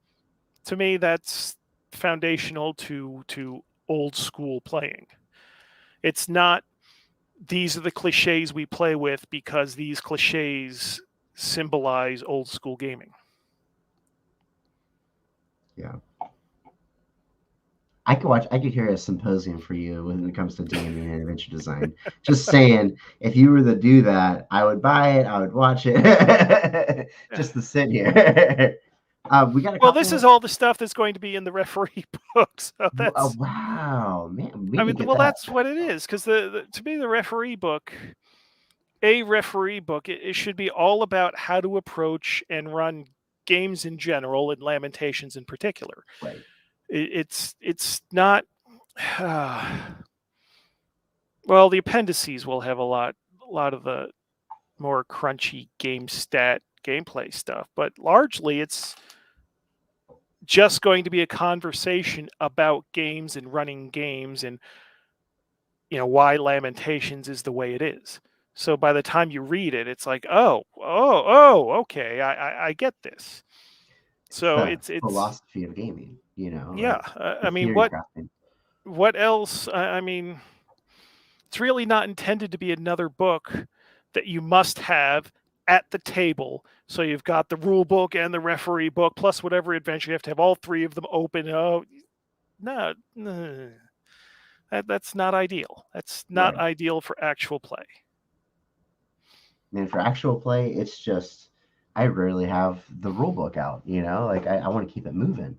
Speaker 2: To me, that's foundational to old school playing. It's not, these are the cliches we play with because these cliches symbolize old school gaming.
Speaker 1: Yeah. I could hear a symposium for you when it comes to DMing and adventure design. Just saying, if you were to do that, I would buy it. I would watch it, just to sit here. We got a
Speaker 2: Well, this is
Speaker 1: couple.
Speaker 2: all the stuff that's going to be in the referee book. So
Speaker 1: Oh,
Speaker 2: that's,
Speaker 1: wow, man, we
Speaker 2: I
Speaker 1: need
Speaker 2: mean,
Speaker 1: to get
Speaker 2: well,
Speaker 1: that.
Speaker 2: that's what it is. Because to me, the referee book, it should be all about how to approach and run games in general, and Lamentations in particular.
Speaker 1: Right.
Speaker 2: It's not. Well, the appendices will have a lot of the more crunchy game stat gameplay stuff, but largely it's just going to be a conversation about games and running games and why Lamentations is the way it is. So by the time you read it, it's like, oh, okay, I get this.
Speaker 1: It's
Speaker 2: So
Speaker 1: the
Speaker 2: it's
Speaker 1: philosophy of gaming,
Speaker 2: yeah.
Speaker 1: like the
Speaker 2: I mean,
Speaker 1: theory crafting.
Speaker 2: what else? I mean, it's really not intended to be another book that you must have at the table. So you've got the rule book and the referee book plus whatever adventure. You have to have all three of them open. Oh no, no. That's not ideal. That's not
Speaker 1: Right.
Speaker 2: ideal for actual play.
Speaker 1: And for actual play, it's just I rarely have the rule book out, like I want to keep it moving,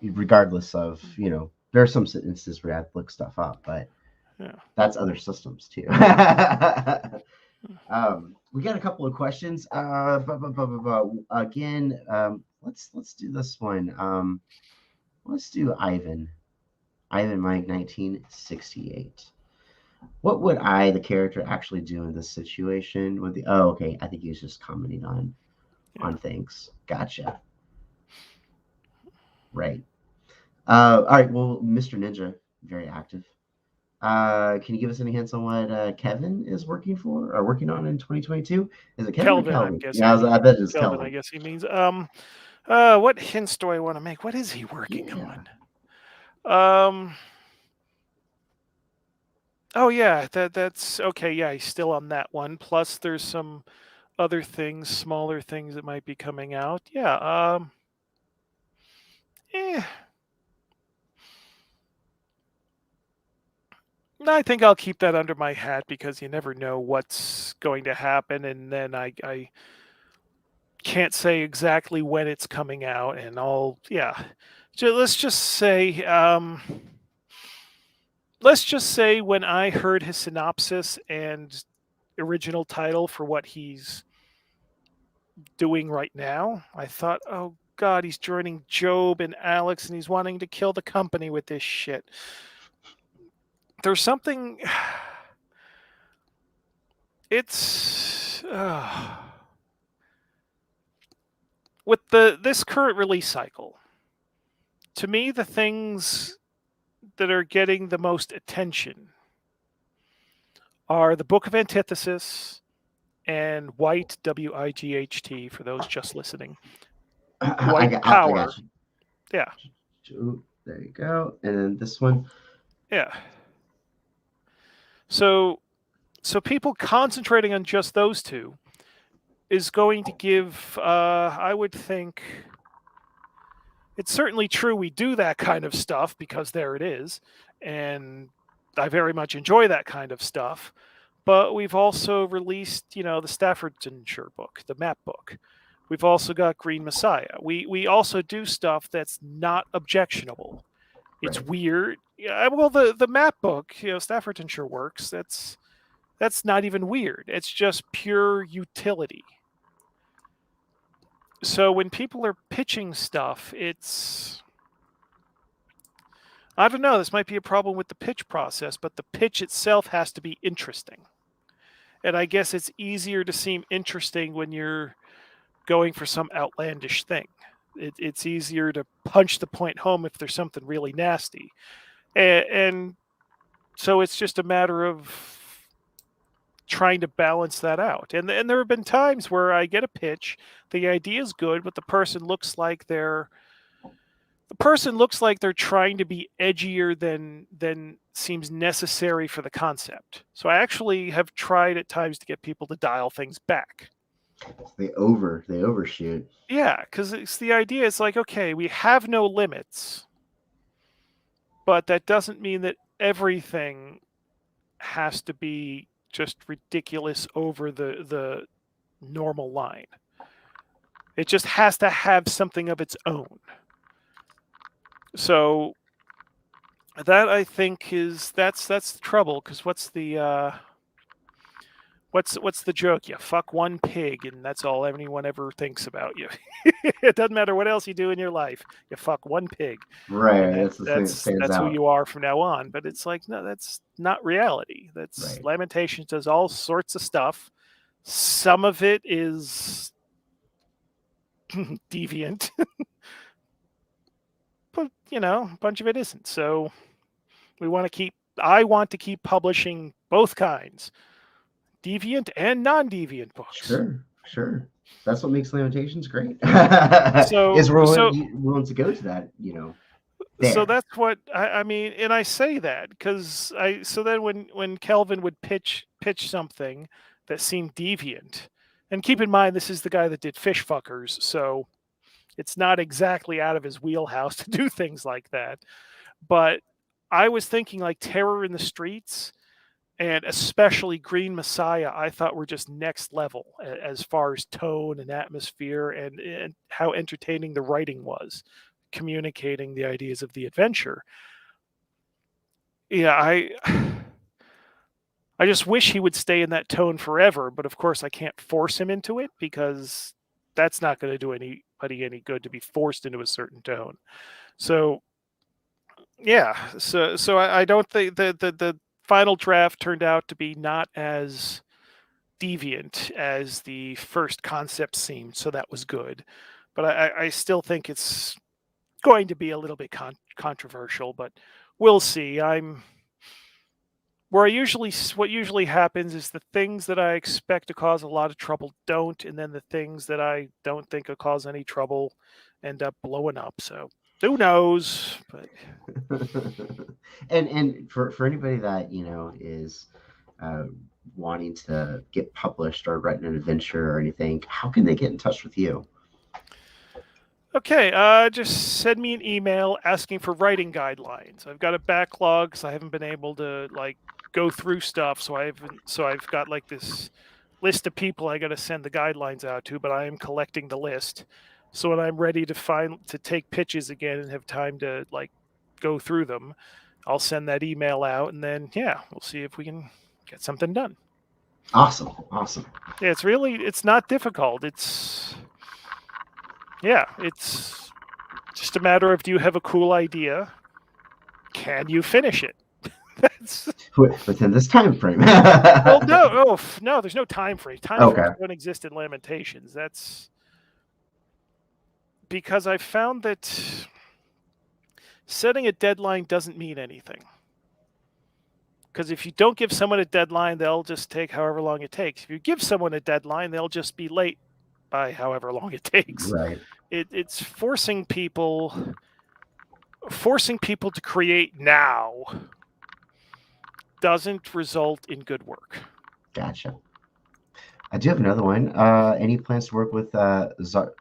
Speaker 1: regardless of, there are some instances where I have to look stuff up, but
Speaker 2: Yeah.
Speaker 1: that's other systems too. We got a couple of questions. Again, let's do this one. Let's do Ivan. Ivan Mike 1968. What would I, the character, actually do in this situation? With the oh, okay, I think he was just commenting
Speaker 2: Yeah.
Speaker 1: on things. Gotcha. Right. All right. Well, Mr. Ninja, very active. Can you give us any hints on what Kevin is working for or working on in 2022? Is it Kevin or
Speaker 2: Kelvin, I'm
Speaker 1: Calvin? Yeah,
Speaker 2: guessing.
Speaker 1: I bet it's
Speaker 2: Kelvin, I
Speaker 1: Calvin.
Speaker 2: guess he means. What hints do I want to make? What is he working
Speaker 1: Yeah.
Speaker 2: on? Oh yeah, that's okay. Yeah, he's still on that one. Plus, there's some other things, smaller things that might be coming out. Yeah. Eh, I think I'll keep that under my hat because you never know what's going to happen, and then I can't say exactly when it's coming out, and yeah. So let's just say when I heard his synopsis and original title for what he's doing right now, I thought, oh God, he's joining Job and Alex, and he's wanting to kill the company with this shit. There's something. It's with this current release cycle. To me, the things that are getting the most attention are the Book of Antithesis and White, WIGHT, for those just listening. White
Speaker 1: I got
Speaker 2: Power.
Speaker 1: you.
Speaker 2: Yeah.
Speaker 1: Ooh, there you go. And then this one.
Speaker 2: Yeah. So people concentrating on just those two is going to give, I would think, it's certainly true we do that kind of stuff because there it is. And I very much enjoy that kind of stuff. But we've also released, the Staffordshire book, the map book. We've also got Green Messiah. We also do stuff that's not objectionable. It's
Speaker 1: Right.
Speaker 2: weird. Yeah, well, the map book, Staffordshire works. That's not even weird. It's just pure utility. So when people are pitching stuff, it's I don't know, this might be a problem with the pitch process, but the pitch itself has to be interesting. And I guess it's easier to seem interesting when you're going for some outlandish thing. It's easier to punch the point home if there's something really nasty. And so it's just a matter of trying to balance that out. And there have been times where I get a pitch, the idea is good, but the person looks like they're trying to be edgier than seems necessary for the concept. So I actually have tried at times to get people to dial things back.
Speaker 1: They overshoot.
Speaker 2: Yeah, because it's the idea. It's like, okay, we have no limits, but that doesn't mean that everything has to be just ridiculous over the normal line. It just has to have something of its own. So that I think that's the trouble. Because what's the joke? You fuck one pig, and that's all anyone ever thinks about you. It doesn't matter what else you do in your life. You fuck one pig, and
Speaker 1: Right. That's the thing that stands
Speaker 2: that's who
Speaker 1: out.
Speaker 2: you are from now on. But it's like, no, that's not reality. That's
Speaker 1: Right.
Speaker 2: Lamentations does all sorts of stuff. Some of it is deviant, but a bunch of it isn't. So I want to keep publishing both kinds. deviant and non-deviant books.
Speaker 1: Sure. That's what makes Lamentations great.
Speaker 2: So
Speaker 1: Is we're
Speaker 2: so
Speaker 1: willing to go to that,
Speaker 2: so
Speaker 1: there.
Speaker 2: that's what I mean, and I say that because I so then when Kelvin would pitch something that seemed deviant, and keep in mind this is the guy that did fish fuckers, so it's not exactly out of his wheelhouse to do things like that. But I was thinking like Terror in the Streets and especially Green Messiah, I thought were just next level as far as tone and atmosphere and how entertaining the writing was, communicating the ideas of the adventure. Yeah, I just wish he would stay in that tone forever, but of course I can't force him into it because that's not going to do anybody any good to be forced into a certain tone. So yeah, so I don't think the final draft turned out to be not as deviant as the first concept seemed, so that was good. But I still think it's going to be a little bit controversial, but we'll see. I'm where I usually what usually happens is the things that I expect to cause a lot of trouble don't, and then the things that I don't think will cause any trouble end up blowing up. So who knows? But
Speaker 1: And for anybody that is uh, wanting to get published or write an adventure or anything, how can they get in touch with you?
Speaker 2: okay, just send me an email asking for writing guidelines. I've got a backlog because I haven't been able to like go through stuff, so I've got like this list of people I got to send the guidelines out to, but I am collecting the list. So when I'm ready to take pitches again and have time to like go through them, I'll send that email out, and then yeah, we'll see if we can get something done.
Speaker 1: Awesome.
Speaker 2: Yeah, it's not difficult. It's just a matter of do you have a cool idea? Can you finish it? That's
Speaker 1: Within this time frame.
Speaker 2: well, no, there's no time frame. Time frames
Speaker 1: Okay.
Speaker 2: don't exist in Lamentations. That's because I found that setting a deadline doesn't mean anything. Because if you don't give someone a deadline, they'll just take however long it takes. If you give someone a deadline, they'll just be late by however long it takes.
Speaker 1: Right.
Speaker 2: It's forcing people to create now doesn't result in good work.
Speaker 1: Gotcha. I do have another one. Any plans to work with
Speaker 2: Zarkov.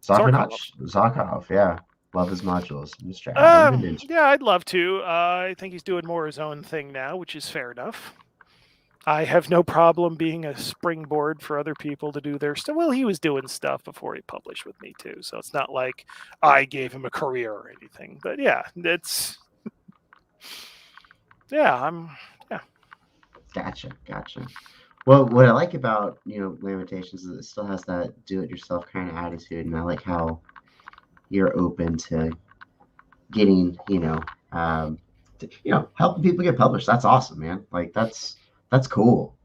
Speaker 1: Zakharov, yeah. Love his modules. Mr. Alan the Ninja.
Speaker 2: Yeah, I'd love to. I think he's doing more his own thing now, which is fair enough. I have no problem being a springboard for other people to do their stuff. Well, he was doing stuff before he published with me too, so it's not like I gave him a career or anything. But yeah, yeah.
Speaker 1: Gotcha. Well, what I like about Lamentations is it still has that do-it-yourself kind of attitude, and I like how you're open to getting helping people get published. That's awesome, man. Like that's cool.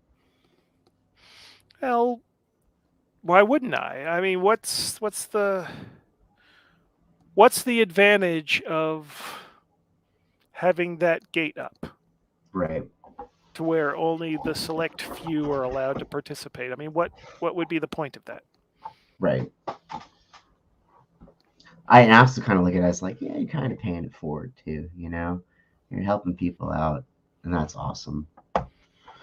Speaker 2: Well, why wouldn't I? I mean, what's the advantage of having that gate up
Speaker 1: Right.
Speaker 2: to where only the select few are allowed to participate? I mean, what would be the point of that?
Speaker 1: Right. I also kind of look at it as like, yeah, you're kind of paying it forward too. You're helping people out, and that's awesome.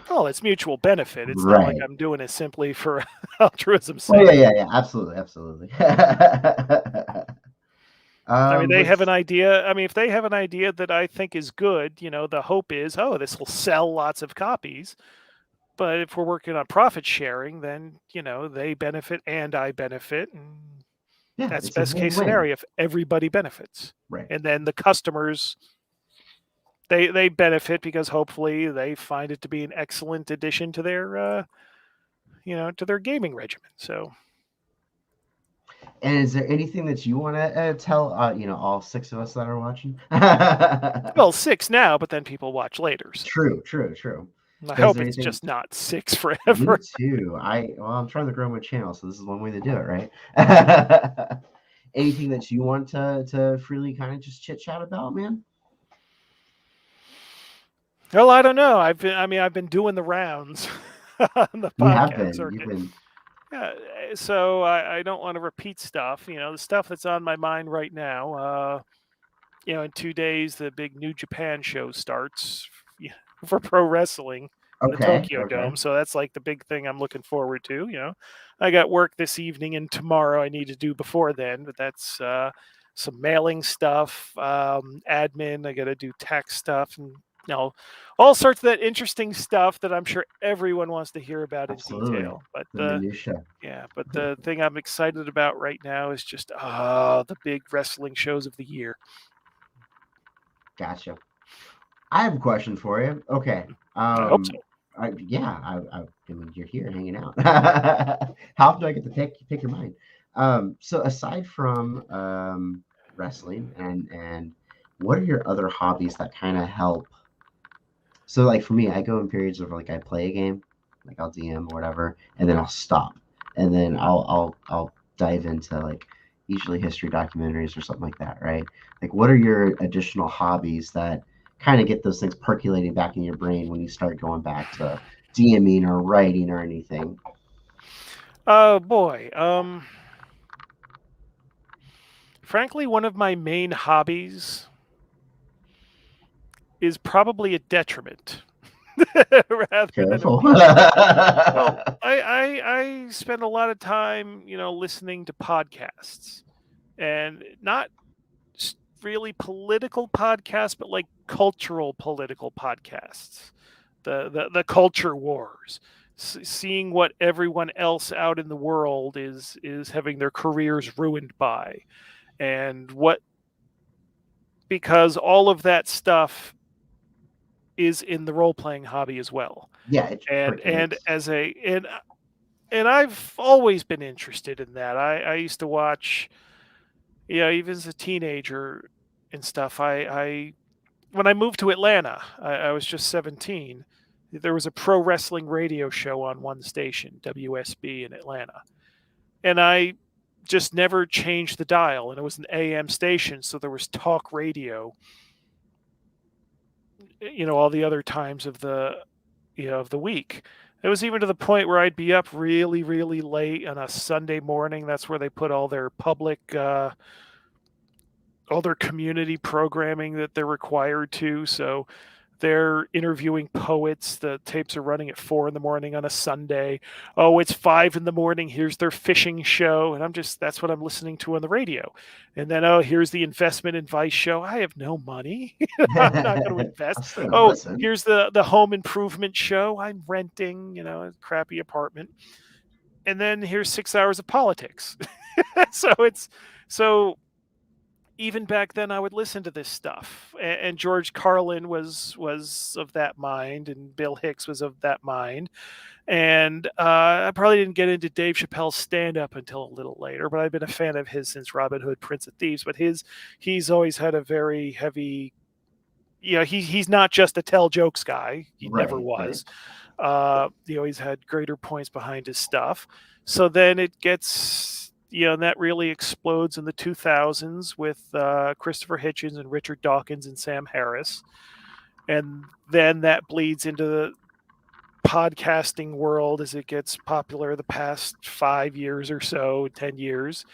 Speaker 2: Oh, it's mutual benefit. It's not like
Speaker 1: Right.
Speaker 2: I'm doing it simply for altruism's
Speaker 1: Oh
Speaker 2: sake.
Speaker 1: yeah. Absolutely.
Speaker 2: I mean, they have
Speaker 1: Let's
Speaker 2: an idea. I mean, if they have an idea that I think is good, the hope is, oh, this will sell lots of copies. But if we're working on profit sharing, then, they benefit and I benefit. And
Speaker 1: Yeah,
Speaker 2: that's
Speaker 1: it's a
Speaker 2: best case
Speaker 1: win-win.
Speaker 2: scenario if everybody benefits.
Speaker 1: Right.
Speaker 2: And then the customers, they benefit because hopefully they find it to be an excellent addition to their, to their gaming regimen. So,
Speaker 1: And is there anything that you want to tell, all six of us that are watching?
Speaker 2: well, 6 now, but then people watch later. So
Speaker 1: True.
Speaker 2: I
Speaker 1: Is
Speaker 2: hope
Speaker 1: there
Speaker 2: it's
Speaker 1: anything?
Speaker 2: just not 6
Speaker 1: Me
Speaker 2: forever.
Speaker 1: too. I'm trying to grow my channel, so this is one way to do it, right? Anything that you want to freely kind of just chit chat about, man?
Speaker 2: Well, I don't know. I've been doing the rounds on the
Speaker 1: You have
Speaker 2: podcast
Speaker 1: been. You've
Speaker 2: circuit.
Speaker 1: been.
Speaker 2: Yeah, so I don't want to repeat stuff. The stuff that's on my mind right now. In 2 days, the big New Japan show starts for pro wrestling in the
Speaker 1: Okay.
Speaker 2: Tokyo
Speaker 1: Okay.
Speaker 2: Dome. So that's like the big thing I'm looking forward to. I got work this evening and tomorrow I need to do before then, but that's some mailing stuff, admin. I got to do tax stuff and all sorts of that interesting stuff that I'm sure everyone wants to hear about in
Speaker 1: Absolutely.
Speaker 2: detail. But
Speaker 1: The minutia.
Speaker 2: the thing I'm excited about right now is just the big wrestling shows of the year.
Speaker 1: Gotcha. I have a question for you. Okay.
Speaker 2: I hope so.
Speaker 1: Yeah. I mean, you're here hanging out. How often do I get to pick your mind? So aside from wrestling and what are your other hobbies that kind of help? So like for me, I go in periods of like I play a game, like I'll DM or whatever, and then I'll stop, and then I'll dive into like usually history documentaries or something like that, right? Like, what are your additional hobbies that kind of get those things percolating back in your brain when you start going back to DMing or writing or anything?
Speaker 2: Oh boy. Frankly, one of my main hobbies is probably a detriment rather than a
Speaker 1: Careful.
Speaker 2: feature. Well, I spend a lot of time, listening to podcasts, and not really political podcasts, but like cultural political podcasts. The culture wars, seeing what everyone else out in the world is having their careers ruined by, and what because all of that stuff is in the role playing hobby as well.
Speaker 1: Yeah, it
Speaker 2: And
Speaker 1: percolates.
Speaker 2: as a and I've always been interested in that. I used to watch, even as a teenager and stuff. I When I moved to Atlanta, I was just 17. There was a pro wrestling radio show on one station, WSB in Atlanta, and I just never changed the dial. And it was an AM station, so there was talk radio. All the other times of the week. It was even to the point where I'd be up really, really late on a Sunday morning. That's where they put all their community programming that they're required to. So they're interviewing poets. The tapes are running at 4 in the morning on a Sunday. Oh, it's 5 in the morning. Here's their fishing show. And that's what I'm listening to on the radio. And then, oh, here's the investment advice show. I have no money. I'm not going to
Speaker 1: I'm
Speaker 2: invest.
Speaker 1: still gonna
Speaker 2: Oh,
Speaker 1: listen.
Speaker 2: here's the home improvement show. I'm renting, a crappy apartment. And then here's 6 hours of politics. so it's, so even back then I would listen to this stuff, and George Carlin was of that mind, and Bill Hicks was of that mind, and I probably didn't get into Dave Chappelle's stand up until a little later, but I've been a fan of his since Robin Hood, Prince of Thieves. But he's always had a very heavy, he's not just a tell jokes guy. He never
Speaker 1: Right, right.
Speaker 2: was. He always had greater points behind his stuff. So then it gets, and that really explodes in the 2000s with Christopher Hitchens and Richard Dawkins and Sam Harris. And then that bleeds into the podcasting world as it gets popular the past 5 years or so, 10 years,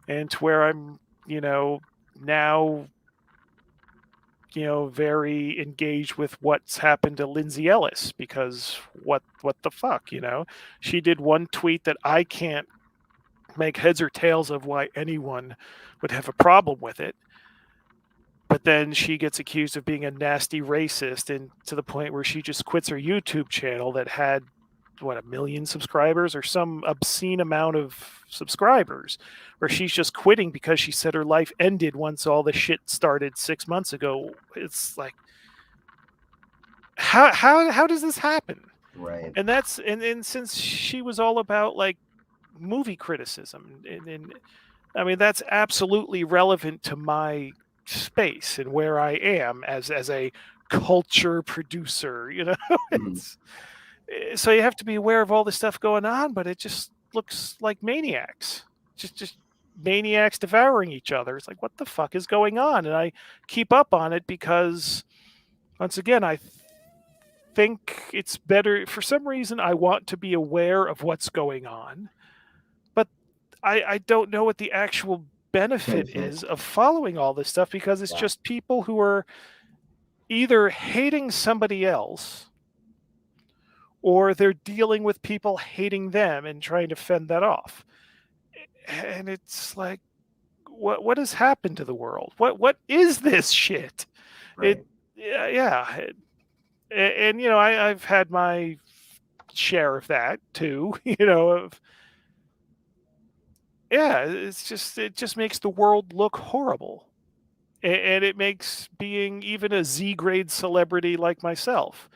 Speaker 2: and to where I'm, now very engaged with what's happened to Lindsay Ellis, because what the fuck, she did one tweet that I can't make heads or tails of why anyone would have a problem with it. But then she gets accused of being a nasty racist, and to the point where she just quits her YouTube channel that had what, 1 million subscribers or some obscene amount of subscribers, where she's just quitting because she said her life ended once all the shit started 6 months ago. It's like, how does this happen?
Speaker 1: Right.
Speaker 2: And since she was all about like movie criticism, and I mean that's absolutely relevant to my space and where I am as a culture producer.
Speaker 1: Mhm.
Speaker 2: It's so you have to be aware of all this stuff going on, but it just looks like maniacs, just maniacs devouring each other. It's like, what the fuck is going on? And I keep up on it because once again, I think it's better. For some reason, I want to be aware of what's going on, but I don't know what the actual benefit
Speaker 1: Benefit.
Speaker 2: is of following all this stuff, because it's
Speaker 1: Yeah.
Speaker 2: just people who are either hating somebody else or they're dealing with people hating them and trying to fend that off. And it's like, what has happened to the world? What is this shit? It
Speaker 1: Right.
Speaker 2: yeah, yeah. And you know, I've had my share of that too. You know, of yeah, it just makes the world look horrible, and it makes being even a Z grade celebrity like myself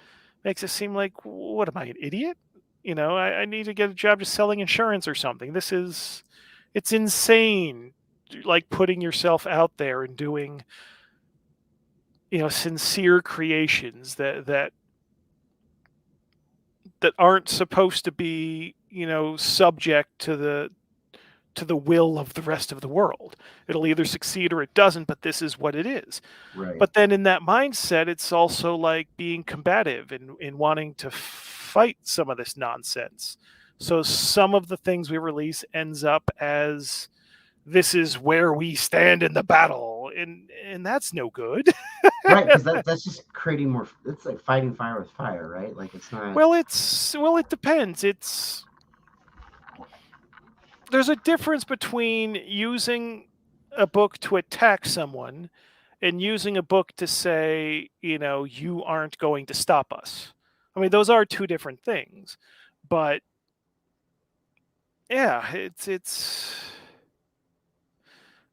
Speaker 2: makes it seem like, what am I, an idiot? You know, I need to get a job just selling insurance or something. It's insane, like putting yourself out there and doing, you know, sincere creations that aren't supposed to be, you know, subject to the will of the rest of the world. It'll either succeed or it doesn't, but this is what it is.
Speaker 1: Right.
Speaker 2: But then in that mindset, it's also like being combative in wanting to fight some of this nonsense. So some of the things we release ends up as, this is where we stand in the battle, and that's no good.
Speaker 1: Right, because that's just creating more. It's like fighting fire with fire, right? Like it's not.
Speaker 2: Well, it depends. It's There's a difference between using a book to attack someone and using a book to say, you know, you aren't going to stop us. I mean, those are two different things. But yeah, it's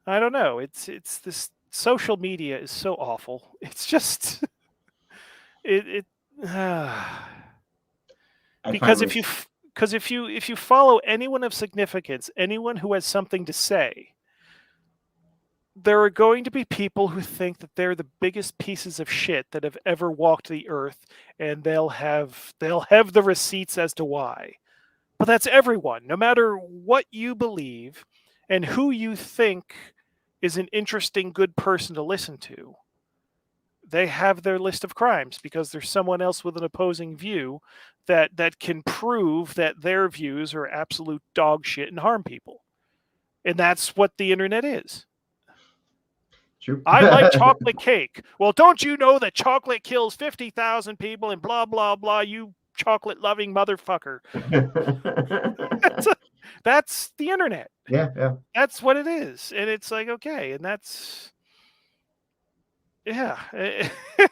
Speaker 2: I don't know. It's this social media is so awful. It's just it
Speaker 1: I find
Speaker 2: because if
Speaker 1: myself.
Speaker 2: if you follow anyone of significance, anyone who has something to say, there are going to be people who think that they're the biggest pieces of shit that have ever walked the earth, and they'll have the receipts as to why. But that's everyone, no matter what you believe and who you think is an interesting good person to listen to. They have their list of crimes because there's someone else with an opposing view that can prove that their views are absolute dog shit and harm people. And that's what the internet is.
Speaker 1: True.
Speaker 2: I like chocolate cake. Well, don't you know that chocolate kills 50,000 people and blah, blah, blah, you chocolate loving motherfucker. That's, that's the internet.
Speaker 1: Yeah, yeah.
Speaker 2: That's what it is. And it's like, okay. And that's, yeah.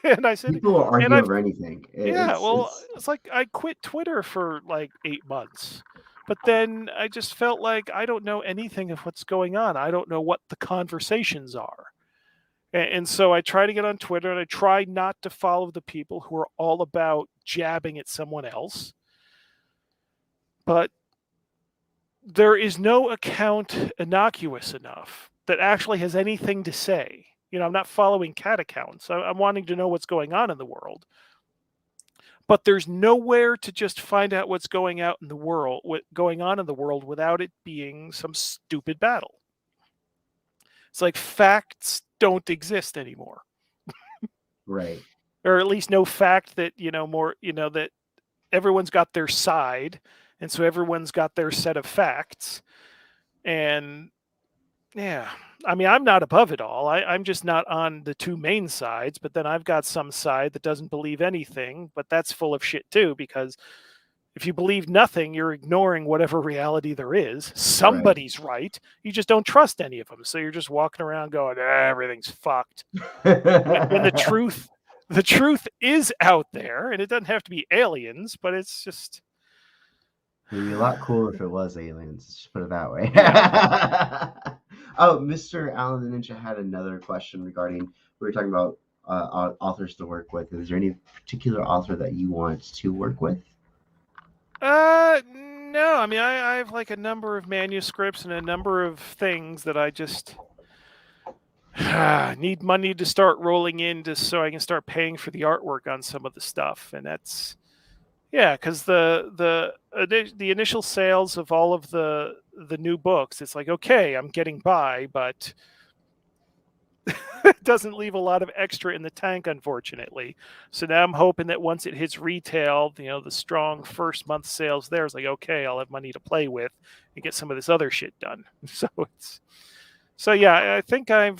Speaker 2: And I said,
Speaker 1: People will
Speaker 2: and
Speaker 1: argue
Speaker 2: I've,
Speaker 1: over anything.
Speaker 2: yeah, well,
Speaker 1: It's
Speaker 2: it's like I quit Twitter for like 8 months. But then I just felt like I don't know anything of what's going on. I don't know what the conversations are. And so I try to get on Twitter, and I try not to follow the people who are all about jabbing at someone else. But there is no account innocuous enough that actually has anything to say. You know, I'm not following cat accounts. I'm wanting to know what's going on in the world. But there's nowhere to just find out what's going out in the world, what going on in the world, without it being some stupid battle. It's like facts don't exist anymore,
Speaker 1: right.
Speaker 2: or at least no fact that, you know, more, you know, that everyone's got their side, and so everyone's got their set of facts. And yeah, I mean, I'm not above it all. I'm just not on the two main sides. But then I've got some side that doesn't believe anything, but that's full of shit too, because if you believe nothing, you're ignoring whatever reality there is.
Speaker 1: Right.
Speaker 2: Somebody's right. You just don't trust any of them. So you're just walking around going, everything's fucked. When the truth is out there, and it doesn't have to be aliens, but it's just,
Speaker 1: It'd be a lot cooler if it was aliens. Let's just put it that way.
Speaker 2: yeah.
Speaker 1: Oh, Mr. Allen the Ninja had another question regarding. We were talking about authors to work with. Is there any particular author that you want to work with?
Speaker 2: No. I mean, I have like a number of manuscripts and a number of things that I just need money to start rolling in, just so I can start paying for the artwork on some of the stuff. And that's, yeah, because the initial sales of all of the new books, it's like, okay, I'm getting by, but it doesn't leave a lot of extra in the tank, unfortunately. So now I'm hoping that once it hits retail, the strong first month sales there is like, okay, I'll have money to play with and get some of this other shit done. So yeah, I think I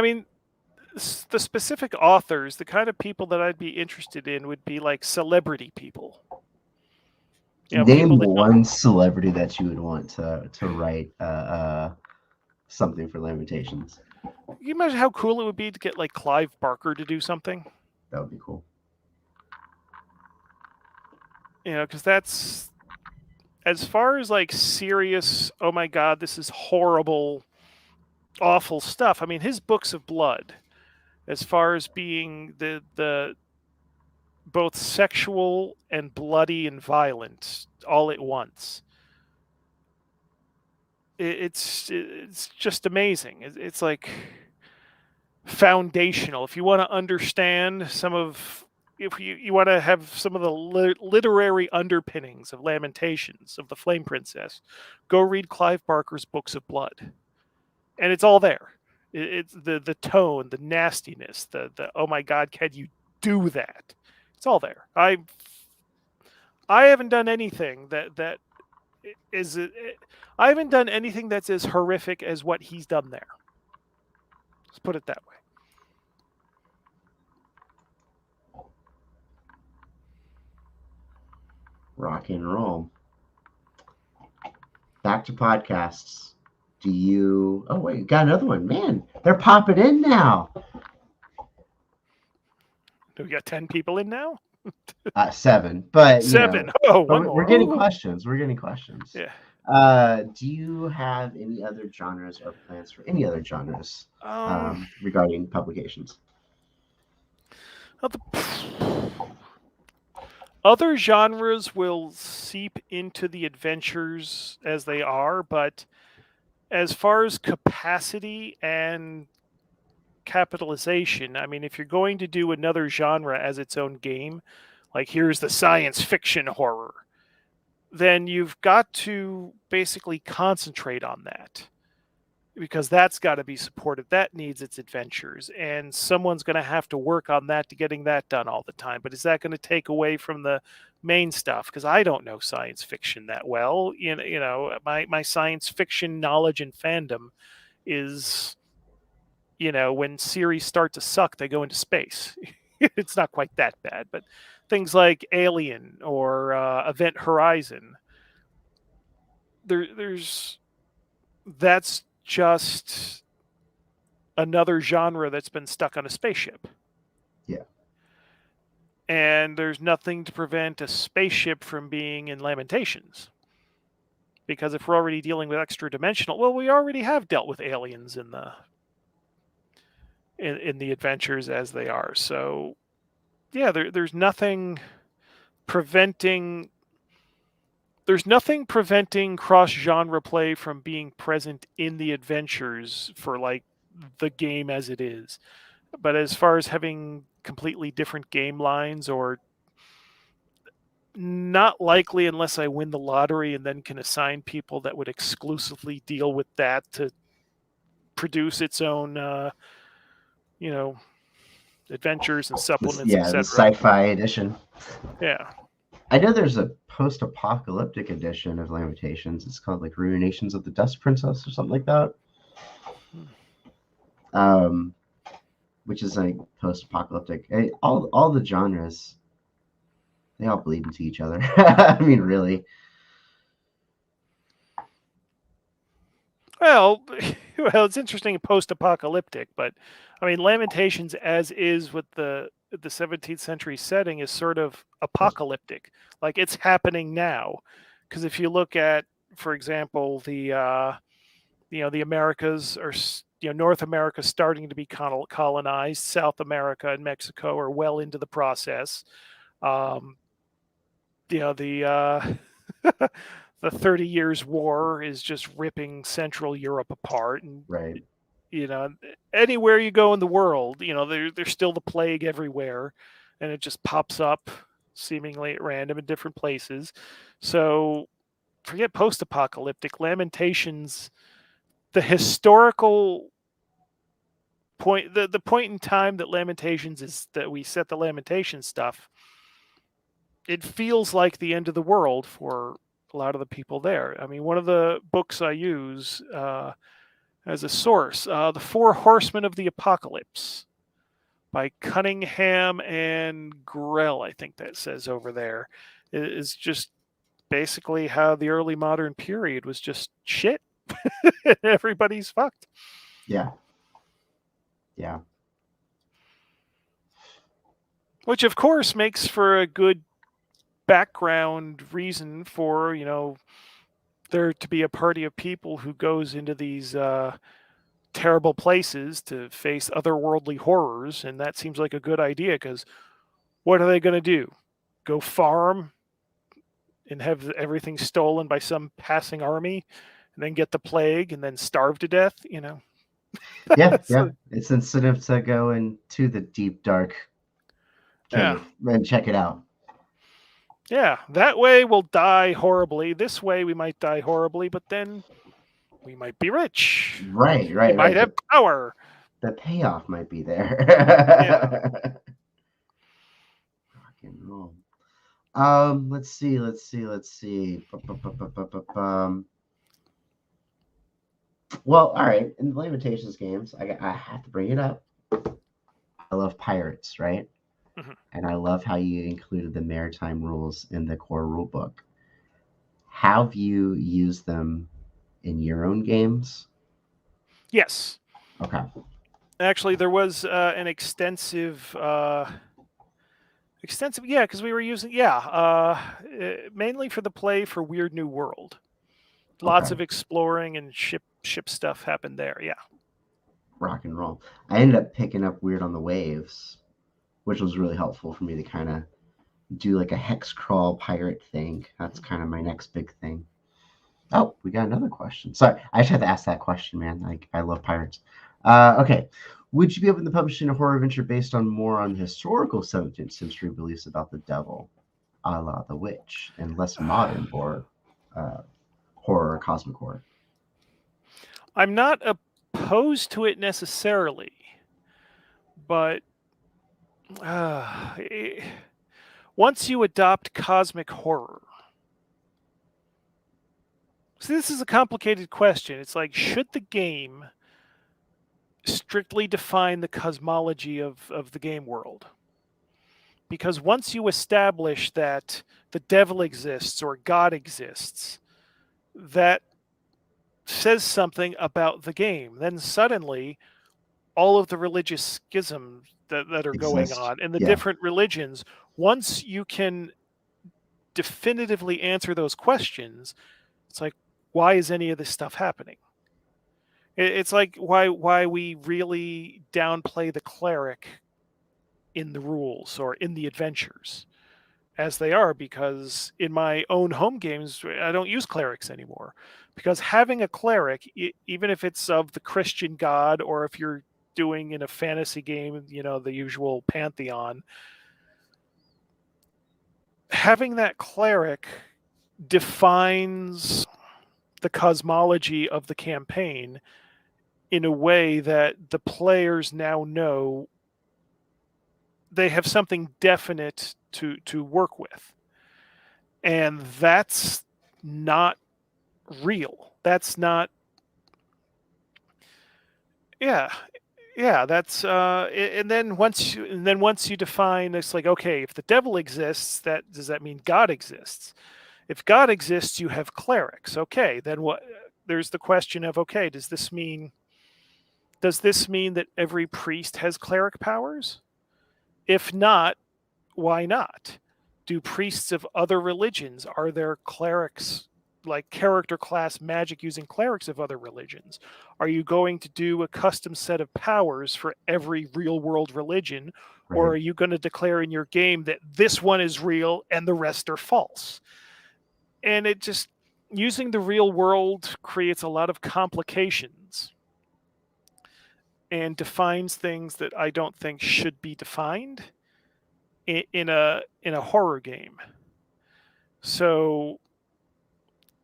Speaker 2: mean, the specific authors, the kind of people that I'd be interested in would be like celebrity people. People
Speaker 1: Name
Speaker 2: that don't.
Speaker 1: one celebrity that you would want to write something for Lamentations.
Speaker 2: Can you imagine how cool it would be to get like Clive Barker to do something?
Speaker 1: That would be cool.
Speaker 2: Because that's as far as like serious. Oh my god, this is horrible, awful stuff. I mean, his books of blood, as far as being the both sexual and bloody and violent all at once. It's just amazing. It's like foundational. If you want to understand some of, if you want to have some of the literary underpinnings of Lamentations of the Flame Princess, go read Clive Barker's Books of Blood, and it's all there. It's the tone, the nastiness, the oh my god, can you do that? It's all there. I haven't done anything that is. I haven't done anything that's as horrific as what he's done there. Let's put it that way.
Speaker 1: Rock and roll. Back to podcasts. Do you? Oh wait, got another one. Man, they're popping in now.
Speaker 2: Do we got 10 people in now?
Speaker 1: 7, but
Speaker 2: 7. Oh, one
Speaker 1: we're
Speaker 2: more.
Speaker 1: getting questions. We're getting questions.
Speaker 2: Yeah.
Speaker 1: Do you have any other genres or plans for any other genres regarding publications?
Speaker 2: Other genres will seep into the adventures as they are, but as far as capacity and capitalization, I mean, if you're going to do another genre as its own game, like here's the science fiction horror, then you've got to basically concentrate on that, because that's got to be supported. That needs its adventures, and someone's going to have to work on that to getting that done all the time. But is that going to take away from the main stuff? Because I don't know science fiction that well. My science fiction knowledge and fandom is, when series start to suck, they go into space. It's not quite that bad, but things like Alien or Event Horizon, there's that's just another genre that's been stuck on a spaceship.
Speaker 1: Yeah.
Speaker 2: And there's nothing to prevent a spaceship from being in Lamentations. Because if we're already dealing with extra dimensional, well, we already have dealt with aliens in the adventures as they are. So yeah, there's nothing preventing cross-genre play from being present in the adventures for like the game as it is. But as far as having completely different game lines, or not likely unless I win the lottery and then can assign people that would exclusively deal with that to produce its own adventures and supplements,
Speaker 1: The
Speaker 2: etc.
Speaker 1: sci-fi edition.
Speaker 2: Yeah.
Speaker 1: I know there's a post-apocalyptic edition of Lamentations. It's called like Ruinations of the Dust Princess or something like that. Which is like post-apocalyptic. All the genres, they all bleed into each other. I mean, really.
Speaker 2: Well, it's interesting post-apocalyptic, but I mean, Lamentations as is with the 17th century setting is sort of apocalyptic, like it's happening now. Because if you look at, for example, the Americas, or North America starting to be colonized, South America and Mexico are well into the process. The 30 Years War is just ripping Central Europe apart, and
Speaker 1: right.
Speaker 2: Anywhere you go in the world, there's still the plague everywhere, and it just pops up seemingly at random in different places. So forget post-apocalyptic. Lamentations, the historical point, the point in time that Lamentations is, that we set the Lamentation stuff, it feels like the end of the world for a lot of the people there. I mean, one of the books I use as a source, The Four Horsemen of the Apocalypse by Cunningham and Grell, I think that says over there, is just basically how the early modern period was just shit. Everybody's fucked.
Speaker 1: Yeah. Yeah.
Speaker 2: Which, of course, makes for a good background reason for, there to be a party of people who goes into these terrible places to face otherworldly horrors. And that seems like a good idea, because what are they going to do? Go farm and have everything stolen by some passing army, and then get the plague and then starve to death?
Speaker 1: Yeah.
Speaker 2: That's
Speaker 1: Yeah. It's incentive to go into the deep, dark
Speaker 2: yeah.
Speaker 1: cave and check it out.
Speaker 2: Yeah, that way we'll die horribly. This way we might die horribly, but then we might be rich.
Speaker 1: Right.
Speaker 2: We
Speaker 1: Right.
Speaker 2: might
Speaker 1: Right.
Speaker 2: have power.
Speaker 1: The payoff might be
Speaker 2: Yeah.
Speaker 1: there. Rock and roll. Let's see. Well, all right. In the Lamentations games, I have to bring it up. I love pirates, right?
Speaker 2: Mhm.
Speaker 1: And I love how you included the maritime rules in the core rule book. Have you used them in your own games?
Speaker 2: Yes.
Speaker 1: Okay.
Speaker 2: Actually, there was an extensive, yeah, because we were using, mainly for the play for Weird New World. Lots
Speaker 1: Okay.
Speaker 2: of exploring and ship stuff happened there. Yeah.
Speaker 1: Rock and roll. I ended up picking up Weird on the Waves, which was really helpful for me to kind of do like a hex crawl pirate thing. That's kind of my next big thing. Oh, we got another question. Sorry, I just had to ask that question, man. Like, I love pirates. Okay. Would you be open to publishing a horror adventure based on more on historical 17th century beliefs about the devil, a la The Witch, and less modern uh, horror or cosmic horror?
Speaker 2: I'm not opposed to it necessarily, but uh, once you adopt cosmic horror, see, this is a complicated question. It's like, should the game strictly define the cosmology of the game world? Because once you establish that the devil exists or God exists, that says something about the game. Then suddenly, all of the religious schisms that are going
Speaker 1: Exist.
Speaker 2: on and the
Speaker 1: Yeah.
Speaker 2: different religions, once you can definitively answer those questions, it's like, why is any of this stuff happening? It's like why we really downplay the cleric in the rules or in the adventures as they are, because in my own home games I don't use clerics anymore, because having a cleric, even if it's of the Christian god or if you're doing in a fantasy game, the usual pantheon, having that cleric defines the cosmology of the campaign in a way that the players now know they have something definite to work with. And that's not real. That's not, yeah. Yeah, that's and then once you define, it's like, okay, if the devil exists, that does that mean God exists? If God exists, you have clerics. Okay, then what? There's the question of, okay, does this mean that every priest has cleric powers? If not, why not? Do priests of other religions, are there clerics, like character class magic using clerics of other religions? Are you going to do a custom set of powers for every real world religion? Or
Speaker 1: Right.
Speaker 2: are you going to declare in your game that this one is real and the rest are false? And it just, using the real world creates a lot of complications and defines things that I don't think should be defined in a horror game. So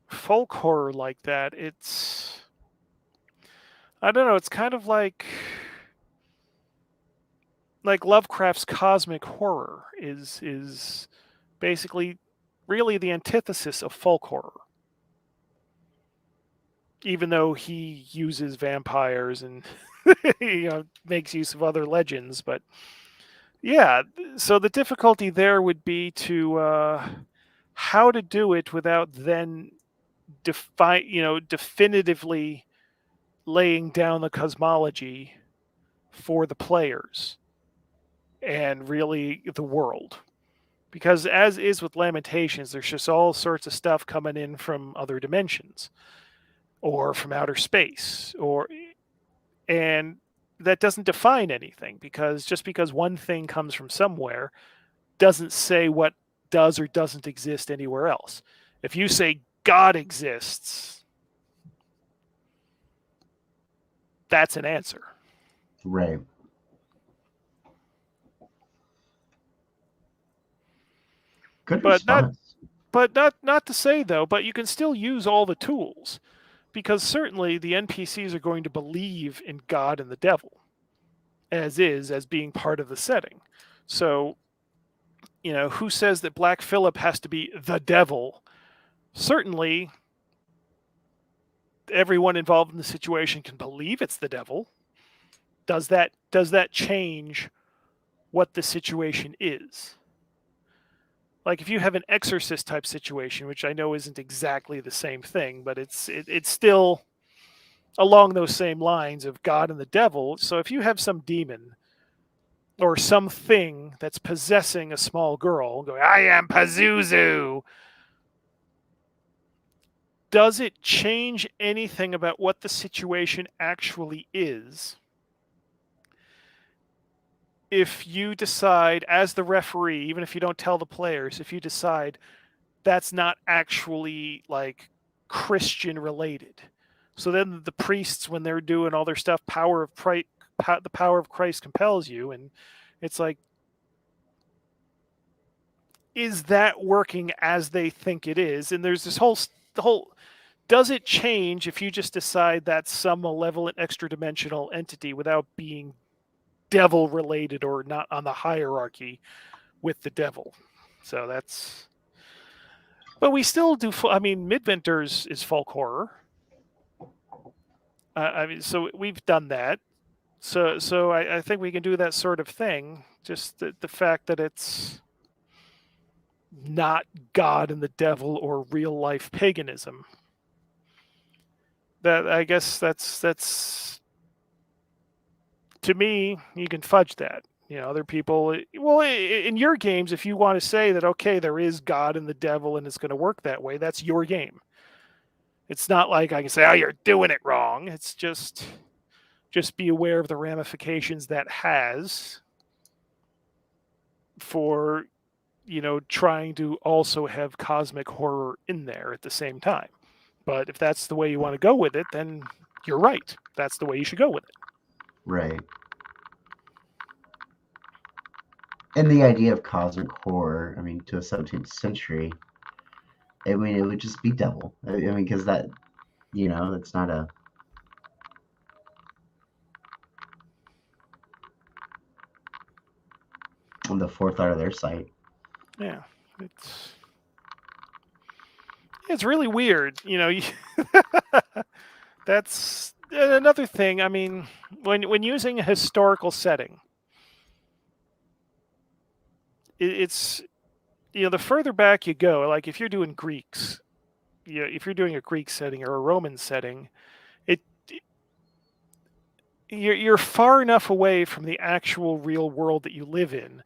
Speaker 2: folk horror like that, I don't know. It's kind of like Lovecraft's cosmic horror is basically really the antithesis of folk horror. Even though he uses vampires and makes use of other legends, but yeah, so the difficulty there would be to how to do it without then definitively laying down the cosmology for the players and really the world. Because as is with Lamentations, there's just all sorts of stuff coming in from other dimensions or from outer space, and that doesn't define anything, because just because one thing comes from somewhere doesn't say what does or doesn't exist anywhere else. If you say God exists, that's an answer.
Speaker 1: Right. Good
Speaker 2: But not
Speaker 1: response.
Speaker 2: but not to say though, but you can still use all the tools, because certainly the NPCs are going to believe in God and the devil as being part of the setting. So, who says that Black Phillip has to be the devil? Certainly everyone involved in the situation can believe it's the devil. Does that change what the situation is? Like if you have an exorcist type situation, which I know isn't exactly the same thing, but it's still along those same lines of God and the devil. So if you have some demon or something that's possessing a small girl going, I am Pazuzu, does it change anything about what the situation actually is if you decide, as the referee, even if you don't tell the players, if you decide that's not actually like Christian related? So then the priests, when they're doing all their stuff, the power of Christ compels you, and it's like, is that working as they think it is? And there's the whole, does it change if you just decide that's some malevolent extra dimensional entity without being devil related or not on the hierarchy with the devil? So that's, but we still do. I mean, Midwinter's is folk horror. I mean, so we've done that. So I think we can do that sort of thing. Just the fact that it's not God and the devil or real life paganism. That, I guess, that's to me, you can fudge that. Other people, well, in your games, if you want to say that, okay, there is God and the devil and it's going to work that way, that's your game. It's not like I can say, oh, you're doing it wrong. It's just be aware of the ramifications that has for trying to also have cosmic horror in there at the same time. But if that's the way you want to go with it, then you're right. That's the way you should go with it.
Speaker 1: Right. And the idea of cosmic horror, I mean, to a 17th century, I mean, it would just be devil. I mean, because that, it's not a, on the forethought of their sight.
Speaker 2: Yeah, it's it's really weird. That's another thing. I mean, when using a historical setting, it's the further back you go, like if you're doing Greeks, if you're doing a Greek setting or a Roman setting, it you're far enough away from the actual real world that you live in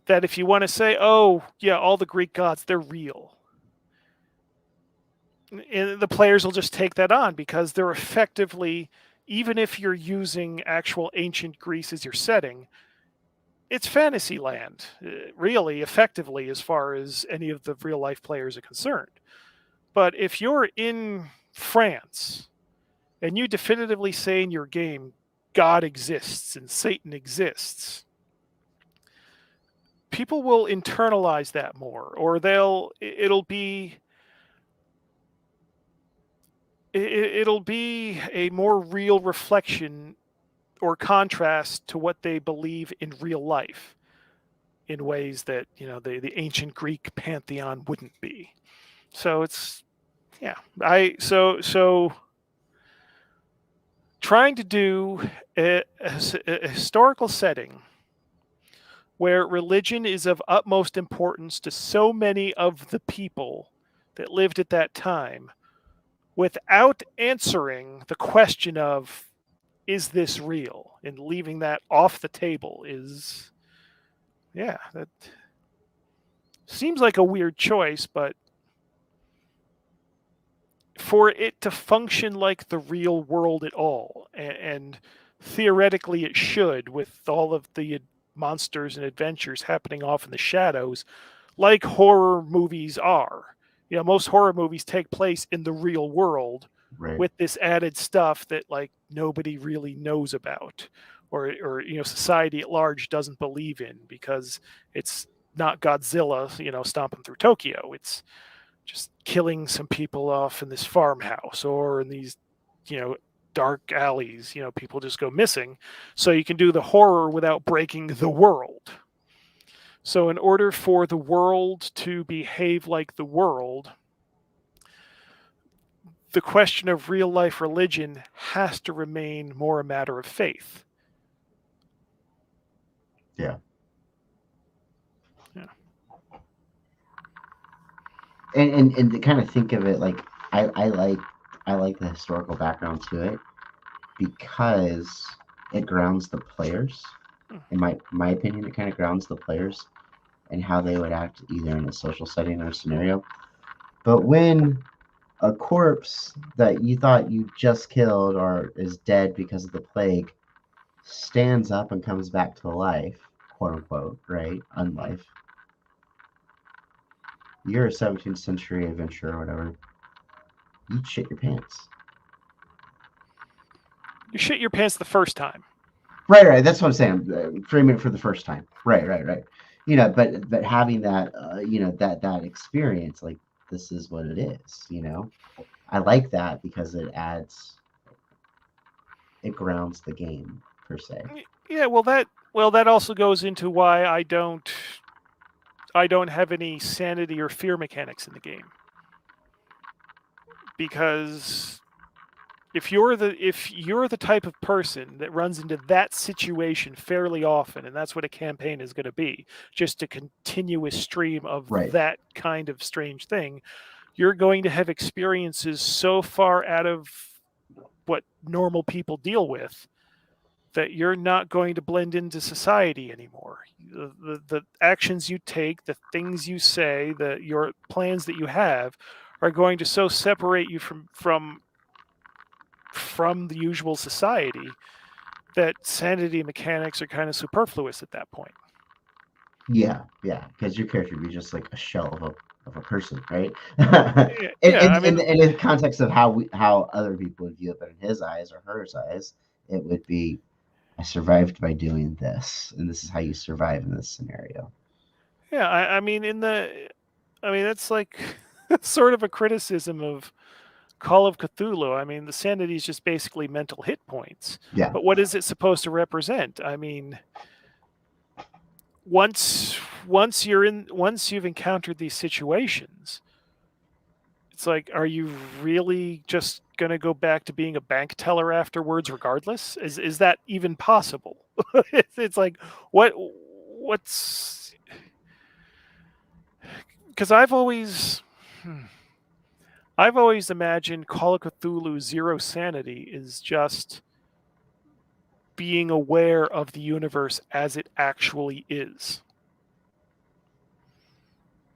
Speaker 2: that if you want to say, oh yeah, all the Greek gods, they're real, and the players will just take that on because they're effectively, even if you're using actual ancient Greece as your setting, it's fantasy land, really, effectively, as far as any of the real life players are concerned. But if you're in France and you definitively say in your game, God exists and Satan exists, people will internalize that more, or it'll be it'll be a more real reflection or contrast to what they believe in real life in ways that the ancient Greek pantheon wouldn't be. So it's yeah. I trying to do a historical setting where religion is of utmost importance to so many of the people that lived at that time without answering the question of is this real, and leaving that off the table is that seems like a weird choice, but for it to function like the real world at all, and theoretically it should, with all of the monsters and adventures happening off in the shadows, like horror movies are. Most horror movies take place in the real world
Speaker 1: Right.
Speaker 2: with this added stuff that like nobody really knows about, or society at large doesn't believe in, because it's not Godzilla, stomping through Tokyo. It's just killing some people off in this farmhouse or in these, dark alleys. People just go missing. So you can do the horror without breaking the world. So, in order for the world to behave like the world, the question of real life religion has to remain more a matter of faith.
Speaker 1: Yeah.
Speaker 2: Yeah.
Speaker 1: And to kind of think of it like I like the historical background to it because it grounds the players. In my opinion, it kind of grounds the players and how they would act either in a social setting or scenario. But when a corpse that you thought you just killed or is dead because of the plague stands up and comes back to life, quote unquote, right? Unlife. You're a 17th century adventurer or whatever. You'd shit your pants.
Speaker 2: You shit your pants the first time.
Speaker 1: Right. That's what I'm saying. Framing it for the first time. Right. But having that, that experience, like this is what it is. I like that because it grounds the game per se.
Speaker 2: Yeah, well that also goes into why I don't have any sanity or fear mechanics in the game. Because if you're the type of person that runs into that situation fairly often, and that's what a campaign is going to be, just a continuous stream of
Speaker 1: Right.
Speaker 2: that kind of strange thing, you're going to have experiences so far out of what normal people deal with that you're not going to blend into society anymore. The actions you take, the things you say, your plans that you have are going to so separate you from the usual society that sanity mechanics are kind of superfluous at that point.
Speaker 1: Yeah, because your character would be just like a shell of a person, right? in,
Speaker 2: Yeah, yeah.
Speaker 1: in,
Speaker 2: I
Speaker 1: in,
Speaker 2: mean,
Speaker 1: in the context of how other people would view it, but in his eyes or her eyes, it would be, I survived by doing this, and this is how you survive in this scenario.
Speaker 2: yeah. I mean, that's like sort of a criticism of Call of Cthulhu. I mean, the sanity is just basically mental hit points.
Speaker 1: Yeah,
Speaker 2: But what is it supposed to represent? I mean, once you've encountered these situations, it's like, are you really just going to go back to being a bank teller afterwards regardless? Is that even possible? It's like, what's because I've always imagined Call of Cthulhu Zero Sanity is just being aware of the universe as it actually is.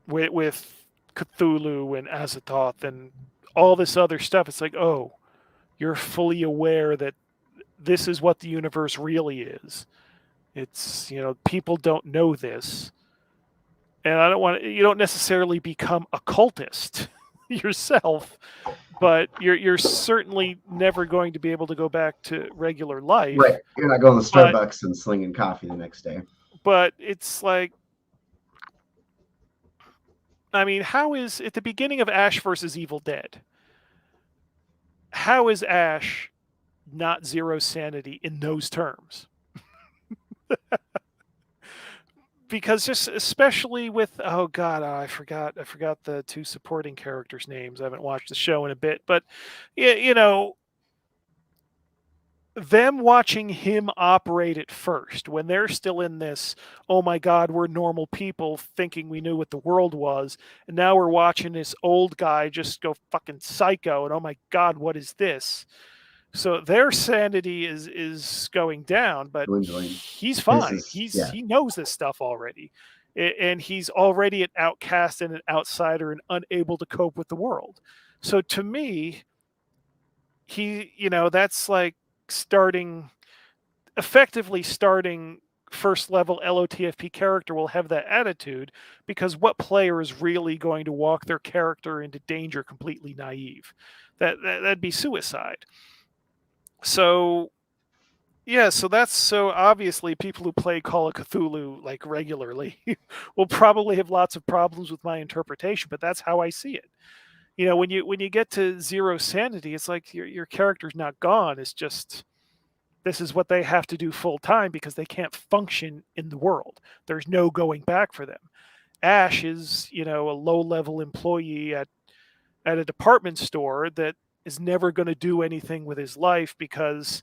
Speaker 2: With Cthulhu and Azathoth and all this other stuff, it's like, oh, you're fully aware that this is what the universe really is. It's, people don't know this. And you don't necessarily become a cultist yourself, but you're certainly never going to be able to go back to regular
Speaker 1: right.
Speaker 2: life.
Speaker 1: You're not going to
Speaker 2: But
Speaker 1: Starbucks and slinging coffee the next day.
Speaker 2: but it's like, I mean, how is at the beginning of Ash versus Evil Dead? how is Ash not zero sanity in those terms? Because just especially with, oh god, I forgot the two supporting characters' names. I haven't watched the show in a bit, but you know, them watching him operate at first when they're still in this, oh my god, we're normal people thinking we knew what the world was, and now we're watching this old guy just go fucking psycho, and oh my god, what is this? So their sanity is going down, but
Speaker 1: Dwindling.
Speaker 2: he's
Speaker 1: His
Speaker 2: fine.
Speaker 1: is,
Speaker 2: He's
Speaker 1: yeah.
Speaker 2: he knows this stuff already, and he's already an outcast and an outsider and unable to cope with the world. So to me, that's like starting effectively starting first level LOTFP character will have that attitude, because what player is really going to walk their character into danger completely naive? That'd be suicide. So yeah, so that's so obviously people who play Call of Cthulhu like regularly will probably have lots of problems with my interpretation, but that's how I see it. When you get to zero sanity, it's like your character's not gone. It's just this is what they have to do full time because they can't function in the world. There's no going back for them. Ash is, a low level employee at a department store that is never going to do anything with his life because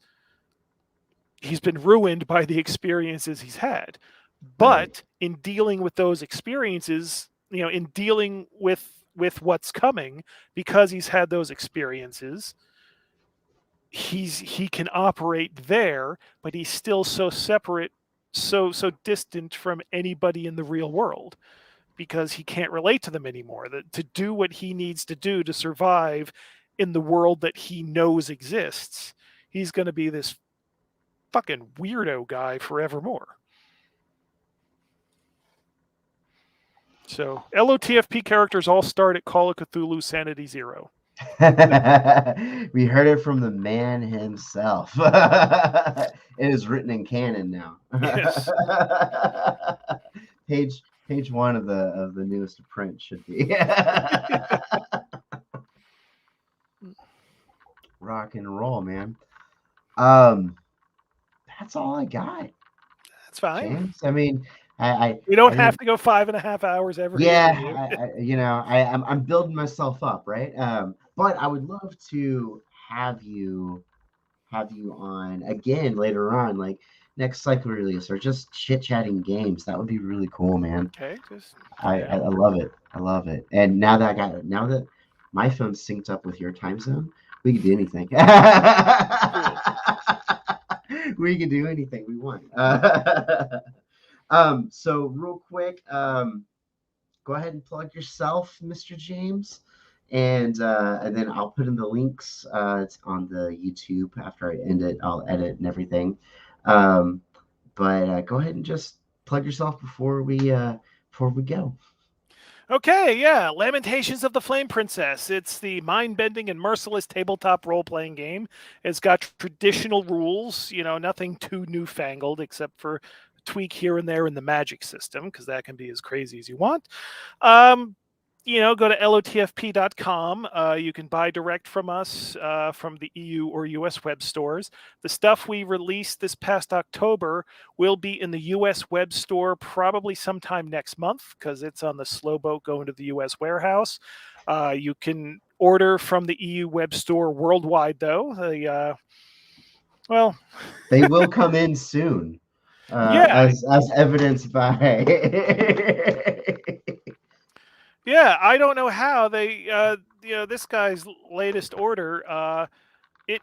Speaker 2: he's been ruined by the experiences he's had.
Speaker 1: Right.
Speaker 2: But in dealing with those experiences, in dealing with what's coming, because he's had those experiences, he can operate there, but he's still so separate, so distant from anybody in the real world because he can't relate to them anymore. That to do what he needs to do to survive in the world that he knows exists, he's going to be this fucking weirdo guy forevermore. So LOTFP characters all start at Call of Cthulhu Sanity Zero.
Speaker 1: We heard it from the man himself. It is written in canon now.
Speaker 2: Yes.
Speaker 1: Page one of the newest print should be rock and roll, man. Um, that's all I got,
Speaker 2: That's fine.
Speaker 1: James. I mean,
Speaker 2: We don't
Speaker 1: I
Speaker 2: have
Speaker 1: think,
Speaker 2: to go 5.5 hours every
Speaker 1: yeah,
Speaker 2: interview.
Speaker 1: I'm building myself up, right? But I would love to have you on again later on, like next cycle release, or just chit chatting games. That would be really cool, man.
Speaker 2: Okay, just
Speaker 1: I love it. I love it. And now that my phone's synced up with your time zone, we can do anything.
Speaker 2: cool.
Speaker 1: We can do anything we want. So real quick, go ahead and plug yourself, Mr. James, and then I'll put in the links on the YouTube after I end it. I'll edit and everything. Um, but go ahead and just plug yourself before we go.
Speaker 2: Okay, yeah, Lamentations of the Flame Princess. It's the mind-bending and merciless tabletop role-playing game. It's got traditional rules, nothing too newfangled except for a tweak here and there in the magic system, because that can be as crazy as you want. Um, go to lotfp.com. You can buy direct from us from the EU or US web stores. The stuff we released this past October will be in the US web store probably sometime next month because it's on the slow boat going to the US warehouse. You can order from the EU web store worldwide, though. Well,
Speaker 1: They will come in soon,
Speaker 2: yeah,
Speaker 1: as evidenced by.
Speaker 2: yeah. I don't know how they, this guy's latest order. It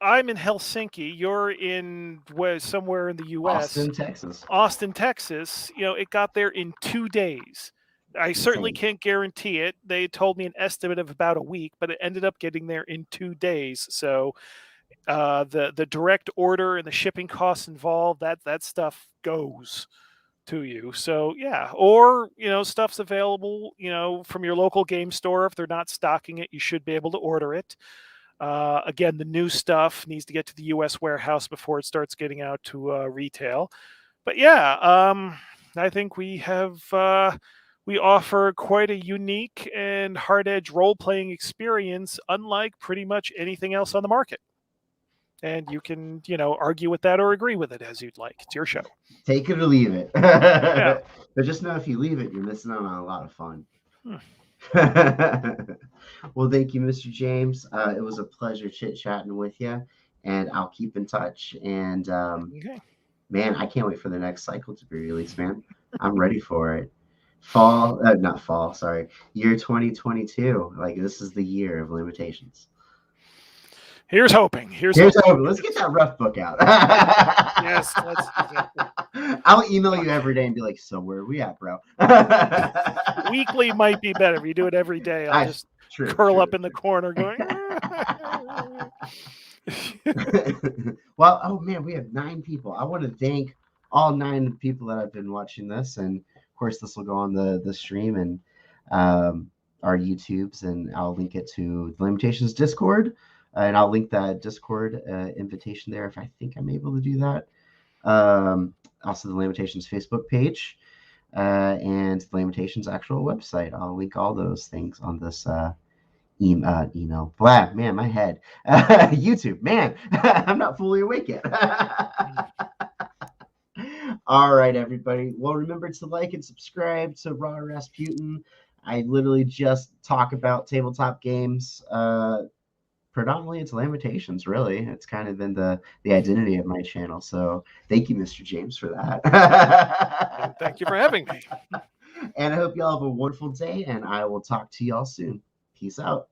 Speaker 2: I'm in Helsinki. You're in somewhere in the U.S.
Speaker 1: Austin, Texas.
Speaker 2: Austin, Texas. It got there in 2 days. I certainly
Speaker 1: Insane.
Speaker 2: can't guarantee it. They told me an estimate of about a week, but it ended up getting there in 2 days. So the direct order and the shipping costs involved, that stuff goes to you. So yeah, or stuff's available. From your local game store. If they're not stocking it, you should be able to order it. Again, the new stuff needs to get to the U.S. warehouse before it starts getting out to retail. But yeah, I think We offer quite a unique and hard edge role playing experience, unlike pretty much anything else on the market. And you can, argue with that or agree with it as you'd like. It's your show.
Speaker 1: Take it or leave it.
Speaker 2: Yeah.
Speaker 1: But just know if you leave it, you're missing out on a lot of fun.
Speaker 2: Hmm.
Speaker 1: Well, thank you, Mr. James. It was a pleasure chit chatting with you, and I'll keep in touch. And
Speaker 2: Okay.
Speaker 1: man, I can't wait for the next cycle to be released, man. I'm ready for it. Fall, not fall, sorry, year 2022. Like, this is the year of Lamentations.
Speaker 2: Here's hoping. Here's
Speaker 1: Here's
Speaker 2: hoping.
Speaker 1: how, let's get that rough book out.
Speaker 2: Yes, let's exactly.
Speaker 1: I'll email you every day and be like, so where are we at, bro?
Speaker 2: Weekly might be better. If you do it every day, I'll just curl up in the corner going.
Speaker 1: Well, oh man, we have 9 people. I want to thank all 9 people that have been watching this, and of course, this will go on the stream and our YouTubes, and I'll link it to the Lamentations Discord, and I'll link that Discord invitation there if I think I'm able to do that. Also, the Lamentations Facebook page and the Lamentations actual website. I'll link all those things on this email. Blah, man, my head. YouTube, man, I'm not fully awake yet. All right, everybody. Well, remember to like and subscribe to RaRa-Rasputin. I literally just talk about tabletop games. Predominantly, it's Lamentations, really. It's kind of been the identity of my channel. So thank you, Mr. James, for that.
Speaker 2: And thank you for having me.
Speaker 1: And I hope y'all have a wonderful day, and I will talk to y'all soon. Peace out.